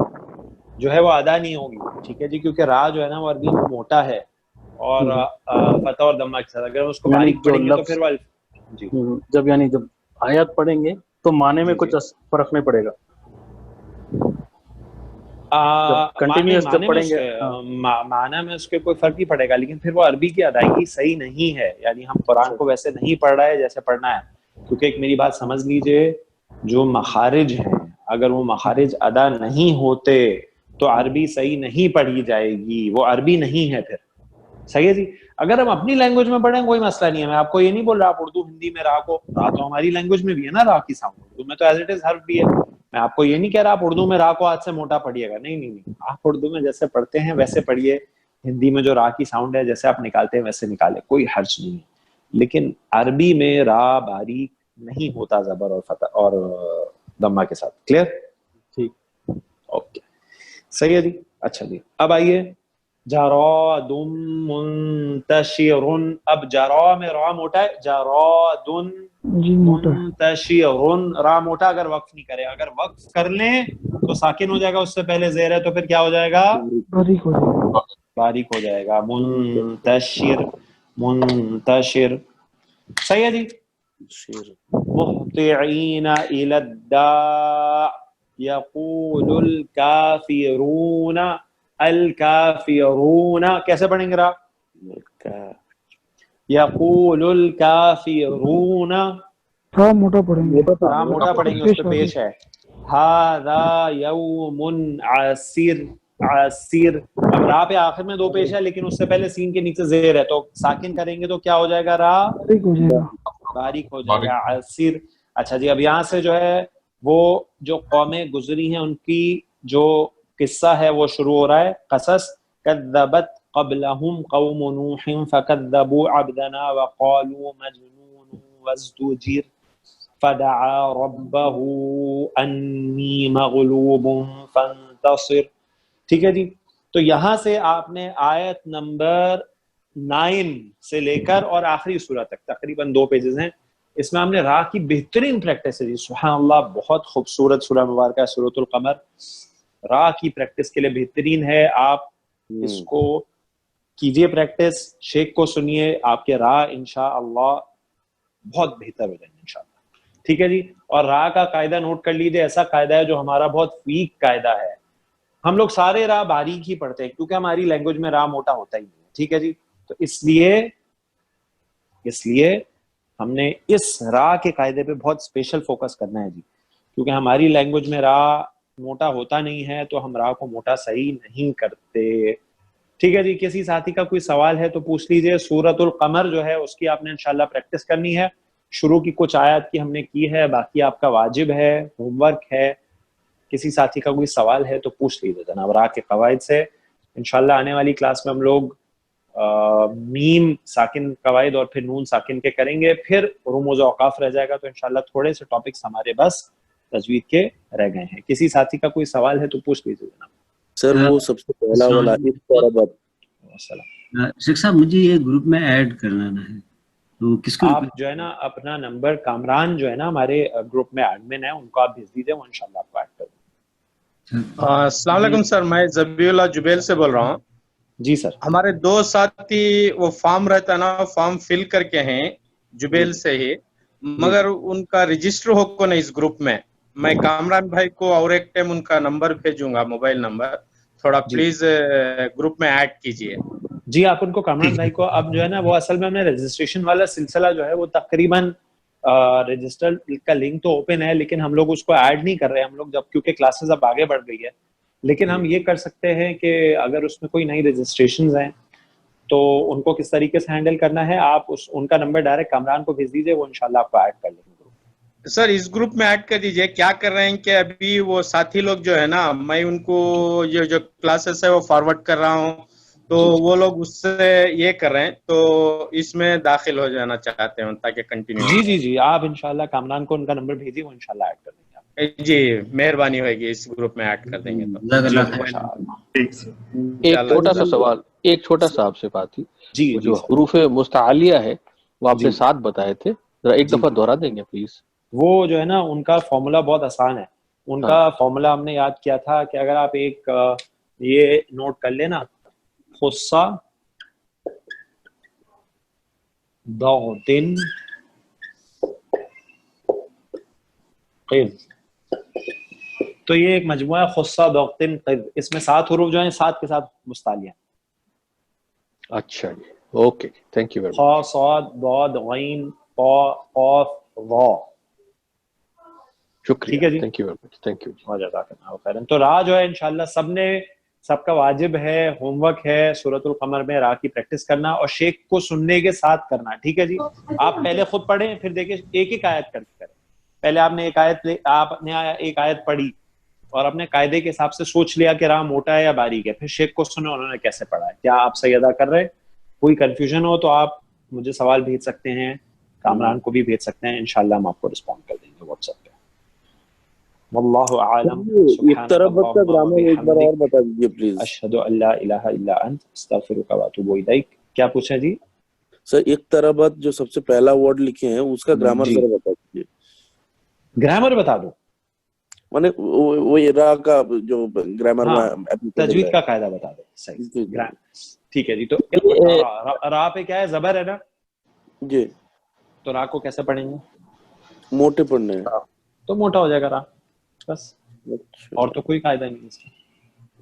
جو ہے وہ ادا نہیں ہوگی. ٹھیک ہے جی, کیونکہ را جو ہے نا وہ عربی میں موٹا ہے اور فتح اور دمہ کے ساتھ. اگر اس کو باریک پڑھیں گے تو پھر جی جب آیات پڑھیں گے تو معنی میں کچھ فرق نہیں پڑے گا. معنی میں اس کے کوئی فرق نہیں پڑے گا, لیکن پھر وہ عربی کی ادائیگی صحیح نہیں ہے. یعنی ہم قرآن کو ویسے نہیں پڑھ رہے جیسے پڑھنا ہے. کیونکہ ایک میری بات سمجھ لیجئے, جو مخارج ہیں اگر وہ مخارج ادا نہیں ہوتے تو عربی صحیح نہیں پڑھی جائے گی, وہ عربی نہیں ہے پھر. صحیح ہے جی. اگر ہم اپنی لینگویج میں پڑھیں کوئی مسئلہ نہیں ہے. میں آپ کو یہ نہیں بول رہا آپ اردو ہندی میں را کو, را تو ہماری لینگویج میں بھی ہے نا, را کی ساؤنڈ اردو میں تو ایز اٹ از حرف بھی ہے. میں آپ کو یہ نہیں کہہ رہا آپ اردو میں را کو ہاتھ سے موٹا پڑھیے گا, نہیں, آپ اردو میں جیسے پڑھتے ہیں ویسے پڑھیے. ہندی میں جو را کی ساؤنڈ ہے جیسے آپ نکالتے ہیں ویسے نکالے, کوئی حرج نہیں ہے. لیکن عربی میں را باریک نہیں ہوتا زبر اور فتح اور دمہ کے ساتھ. کلیئر؟ ٹھیک, اوکے, صحیح ہے جی. اچھا جی, اب آئیے جراد منتشر. اب جرا میں را موٹا ہے, جراد منتشر را موٹا اگر وقف نہیں کرے. اگر وقف کر لیں تو ساکن ہو جائے گا, اس سے پہلے زیر ہے تو پھر کیا ہو جائے گا؟ باریک ہو جائے گا. منتشر, منتشر. صحیح ہے جی. مہطعین الی الداع یقول الکافرون. الکافرون کیسے پڑھیں گے را؟ یقول الکافرون. را موٹا پڑھیں گے. را موٹا پڑھیں گے, اس پہ پیش ہے. ھذا یوم عسیر. عسیر. اب را پہ آخر میں دو پیش ہے, لیکن اس سے پہلے سین کے نیچے زیر ہے, تو ساکن کریں گے تو کیا ہو جائے گا؟ را باریک ہو جائے گا. عسیر. اچھا جی, اب یہاں سے جو ہے وہ جو قومیں گزری ہیں ان کی جو قصہ ہے وہ شروع ہو رہا ہے. قصص کذبت قبلهم قوم نوح فكذبوا عبدنا وقالوا مجنون وازدجر فدعا ربه انی مغلوب فانتصر. ٹھیک ہے جی. تو یہاں سے آپ نے آیت نمبر 9 سے لے کر اور آخری سورہ تک تقریباً 2 پیجز ہیں, اس میں ہم نے را کی بہترین پریکٹس ہے جی. سبحان اللہ, بہت خوبصورت سورہ مبارکہ سورۃ القمر, را کی پریکٹس کے لیے بہترین ہے. آپ اس کو کیجئے پریکٹس, شیخ کو سنیے, آپ کے را انشاءاللہ بہت بہتر ہو جائیں گے انشاءاللہ. ٹھیک ہے جی. اور را کا قاعدہ نوٹ کر لیجیے, ایسا قاعدہ ہے جو ہمارا بہت ویک قاعدہ ہے. ہم لوگ سارے را باریک ہی پڑھتے ہیں کیونکہ ہماری لینگویج میں را موٹا ہوتا ہی نہیں ہے. ٹھیک ہے جی. تو اس لیے ہم نے اس را کے قاعدے پہ بہت اسپیشل فوکس کرنا ہے جی, کیونکہ ہماری لینگویج میں را موٹا ہوتا نہیں ہے تو ہم را کو موٹا صحیح نہیں کرتے. ٹھیک ہے جی. کسی ساتھی کا کوئی سوال ہے تو پوچھ لیجئے. سورۃ القمر جو ہے اس کی آپ نے انشاءاللہ پریکٹس کرنی ہے. شروع کی کچھ آیات کی ہم نے کی ہے, باقی آپ کا واجب ہے, ہوم ورک ہے. کسی ساتھی کا کوئی سوال ہے تو پوچھ لیجیے جناب. را کے قواعد سے انشاءاللہ آنے والی کلاس میں ہم لوگ میم ساکن قواعد اور پھر نون ساکن کے کریں گے, پھر رموز و اوقاف رہ جائے گا. تو انشاءاللہ تھوڑے سے ٹاپکس ہمارے بس تجوید کے رہ گئے ہیں. کسی ساتھی کا کوئی سوال ہے تو پوچھ لیجیے جناب. سر وہ سب سے پہلا والا شیخ صاحب مجھے یہ گروپ میں ایڈ کرنا ہے تو کس کو آپ جو ہے نا اپنا نمبر, کامران جو ہے نا ہمارے گروپ میں ایڈمن ہے, ان کو آپ بھیج دیجیے, وہ انشاءاللہ آپ کو ایڈ کر دیں. السلام علیکم سر, میں ذبیح اللہ جبیل سے بول رہا ہوں. جی سر. ہمارے دو ساتھی وہ فارم رہتا ہے نا, فارم فل کر کے ہیں جبیل سے ہی, مگر ان کا رجسٹر ہو کو نہیں اس گروپ میں. میں کامران بھائی کو اور ایک ٹائم ان کا نمبر بھیجوں گا, موبائل نمبر, تھوڑا پلیز گروپ میں ایڈ کیجئے. جی آپ ان کو, کامران بھائی کو, اب جو ہے نا وہ اصل میں ہم نے رجسٹریشن والا سلسلہ جو ہے وہ تقریباً رجسٹر کا لنک تو اوپن ہے, لیکن ہم لوگ اس کو ایڈ نہیں کر رہے ہم لوگ, جب کیونکہ کلاسز اب آگے بڑھ گئی ہے. لیکن ہم یہ کر سکتے ہیں کہ اگر اس میں کوئی نئی رجسٹریشنز ہیں تو ان کو کس طریقے سے ہینڈل کرنا ہے, آپ ان کا نمبر ڈائریکٹ کامران کو بھیج دیجیے, وہ انشاءاللہ آپ کو ایڈ کر لیں گے. سر اس گروپ میں ایڈ کر دیجئے. کیا کر رہے ہیں کہ ابھی وہ ساتھی لوگ جو ہے نا, میں ان کو یہ جو کلاسز ہے وہ فارورڈ کر رہا ہوں, تو وہ لوگ اس سے یہ کر رہے ہیں, تو اس میں داخل ہو جانا چاہتے ہیں تاکہ کنٹینیو. جی آپ انشاءاللہ کامران کو ان کا نمبر بھیجیے, وہ انشاءاللہ ایڈ کر دیں گے. جی مہربانی ہوئے گی, اس گروپ میں ایڈ کر دیں گے تو. ایک چھوٹا سا سوال, ایک چھوٹا سا آپ سے بات تھی, جو حروف مستعلیہ ہے وہ آپ نے 7 بتائے تھے, ذرا ایک دفعہ دوہرا دیں گے پلیز. وہ جو ہے نا ان کا فارمولا بہت آسان ہے. ان کا فارمولا ہم نے یاد کیا تھا کہ اگر آپ ایک یہ نوٹ کر لینا, خصہ ضغط قذ, تو یہ ایک مجموعہ خصہ ضغط قذ, اس میں 7 حروف جو ہیں 7 کے ساتھ مستعلیہ ہیں. اچھا جی, okay, thank you very much. خا صاد ضاد غین قا قاف ضا. شکریہ, thank you very much, thank you. جزاک اللہ خیرا. تو را جو ہے انشاءاللہ سب کا واجب ہے, ہوم ورک ہے سورۃ القمر میں را کی پریکٹس کرنا, اور شیخ کو سننے کے ساتھ کرنا. ٹھیک ہے جی. آپ پہلے خود پڑھیں, پھر دیکھیں ایک آیت کر کے کریں. پہلے آپ نے ایک آیت پڑھی اور اپنے قاعدے کے حساب سے سوچ لیا کہ را موٹا ہے یا باریک ہے, پھر شیخ کو سنیں انہوں نے کیسے پڑھا ہے. کیا آپ صحیح ادا کر رہے؟ کوئی کنفیوژن ہو تو آپ مجھے سوال بھیج سکتے ہیں, کامران کو بھی بھیج سکتے ہیں, انشاءاللہ ہم آپ کو رسپونڈ کر دیں گے واٹس ایپ پہ. واللہ اعلم. اقتربت کا گرامر ایک بار اور بتا دیجیے پلیز. اشہد ان لا الہ الا انت استغفرک و اتوب الیک. کیا پوچھا جی؟ سر اقتربت جو سب سے پہلا ورڈ لکھے ہیں اس کا گرامر ذرا بتا دیجیے. گرامر بتا دو, مانے وہ را کا جو گرامر میں تجوید کا قاعدہ بتا دو. صحیح, ٹھیک ہے جی. تو را پہ کیا ہے, زبر ہے نا جی, تو را کو کیسے پڑھیں گے؟ موٹے پڑھنے ہیں تو موٹا ہو جائے گا را, بس, اور تو کوئی قاعدہ نہیں اس کا.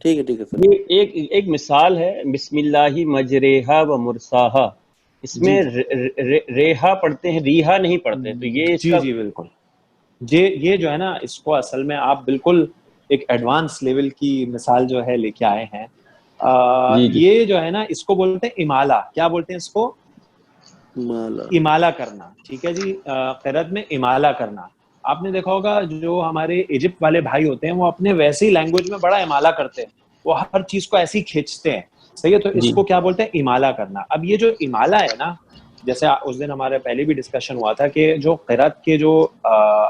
ٹھیک ہے سر. یہ ایک مثال ہے, بسم اللہ مجریہا و مرساہا, اس میں ریحا پڑھتے ہیں, ریحا نہیں پڑھتے, تو یہ جی بالکل. یہ جو ہے نا, اس کو اصل میں آپ بالکل ایک ایڈوانس لیول کی مثال جو ہے لے کے آئے ہیں. یہ جو ہے نا اس کو بولتے ہیں امالہ. کیا بولتے ہیں اس کو؟ امالہ کرنا. ٹھیک ہے جی. قرأت میں امالہ کرنا. آپ نے دیکھا ہوگا جو ہمارے ایجپٹ والے بھائی ہوتے ہیں وہ اپنے ویسی لینگویج میں بڑا امالہ کرتے ہیں, وہ ہر چیز کو ایسی کھینچتے ہیں. صحیح ہے, تو اس کو کیا بولتے ہیں؟ امالہ کرنا. اب یہ جو امالہ ہے نا, جیسے اس دن ہمارے پہلے بھی ڈسکشن ہوا تھا کہ جو قرأت کے جو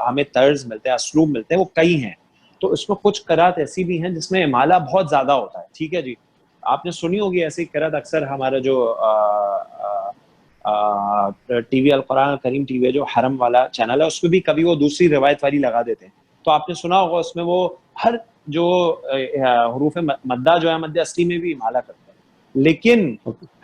ہمیں طرز ملتے ہیں, اسلوب ملتے ہیں, وہ کئی ہیں. تو اس میں کچھ قرأت ایسی بھی ہیں جس میں امالہ بہت زیادہ ہوتا ہے. ٹھیک ہے جی. آپ نے سنی ہوگی ایسی قرأت, اکثر ہمارا جو ٹی وی القرآن کریم ٹی وی جو حرم والا چینل ہے اس میں بھی کبھی وہ دوسری روایت والی لگا دیتے ہیں، تو آپ نے سنا ہوگا اس میں وہ ہر جو حروف مدہ جو ہے مد اصلی میں بھی امالہ کرتے ہیں، لیکن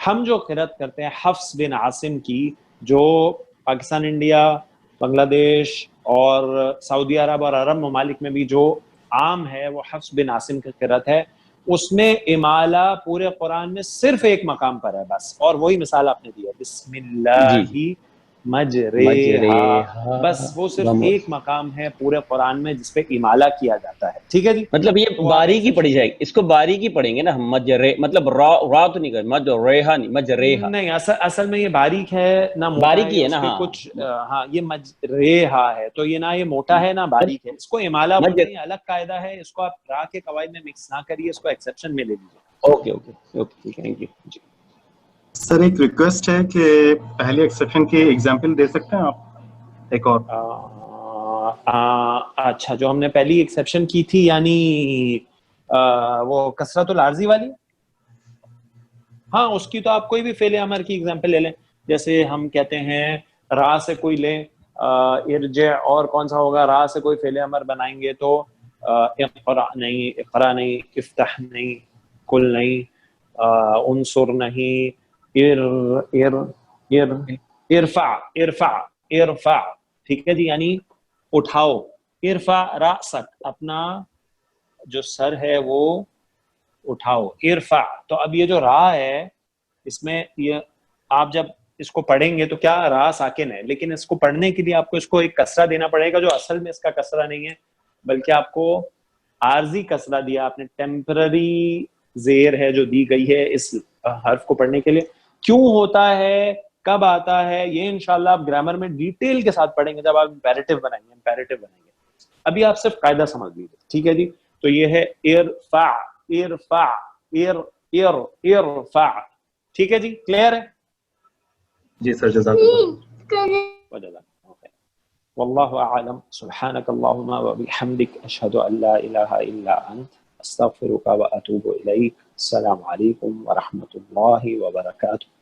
ہم جو قرأت کرتے ہیں حفص بن عاصم کی، جو پاکستان، انڈیا، بنگلہ دیش اور سعودی عرب اور عرب ممالک میں بھی جو عام ہے وہ حفص بن عاصم کی قرأت ہے، اس میں امالہ پورے قرآن میں صرف ایک مقام پر ہے بس، اور وہی مثال آپ نے دی ہے بسم اللہ مجریہا، بس وہ صرف ایک مقام ہے پورے قرآن میں جس پہ امالہ کیا جاتا ہے، ٹھیک ہے جی؟ مطلب یہ باریکی پڑھی جائے گی، اس کو باریکی پڑھیں گے نا ہم، مجرے مطلب را تو نہیں کر مجریہا نہیں، مجریہا نہیں، اصل میں یہ باریک ہے نہ موٹا باریکی ہے نا، ہاں کچھ ہاں یہ مجریہا ہے، تو یہ نہ یہ موٹا ہے نہ باریک ہے، اس کو امالہ بولتے ہیں، الگ قاعدہ ہے، اس کو آپ را کے قواعد میں مکس نہ کریے، اس کو ایکسیپشن میں لے لیجیے۔ Okay okay okay, thank you جی۔ سر ایک ریکویسٹ ہے کہ پہلے ایکسیپشن کی ایگزامپل دے سکتے ہیں آپ ایک اور؟ اچھا، جو ہم نے پہلی ایکسیپشن کی تھی یعنی وہ کثرت العارضی والی، ہاں اس کی تو آپ کوئی بھی فعل امر کی ایگزامپل لے لیں، جیسے ہم کہتے ہیں را سے کوئی لیں ارجع، اور کون سا ہوگا، را سے کوئی فعل امر بنائیں گے تو اقرا نہیں، اقرا نہیں، افتح نہیں، کل نہیں، انصر نہیں، ارفع ارفع ارفع، ٹھیک ہے جی، یعنی اٹھاؤ، ارفع رأسک، اپنا جو سر ہے وہ اٹھاؤ، ارفع۔ تو اب یہ جو را ہے اس میں یہ آپ جب اس کو پڑھیں گے تو کیا را ساکن ہے، لیکن اس کو پڑھنے کے لیے آپ کو اس کو ایک کسرہ دینا پڑے گا جو اصل میں اس کا کسرہ نہیں ہے بلکہ آپ کو عارضی کسرہ دیا آپ نے، ٹیمپرری زیر ہے جو دی گئی ہے اس حرف کو پڑھنے کے لیے۔ کیوں ہوتا ہے، کب آتا ہے، یہ انشاءاللہ آپ گرامر میں ڈیٹیل کے ساتھ پڑھیں گے جب آپ امپیریٹو بنائیں گے۔ ابھی آپ صرف قاعدہ سمجھ لیجیے، ٹھیک ہے جی؟ تو یہ ہے ارفع ارفع ارفع، ٹھیک ہے جی، کلیئر ہے؟ جی سر، جزاک اللہ۔ واللہ اعلم، سبحانک اللہم وبحمدک، اشہد ان لا الہ الا انت، استغفرک واتوب الیک۔ السلام علیکم ورحمۃ اللہ وبرکاتہ۔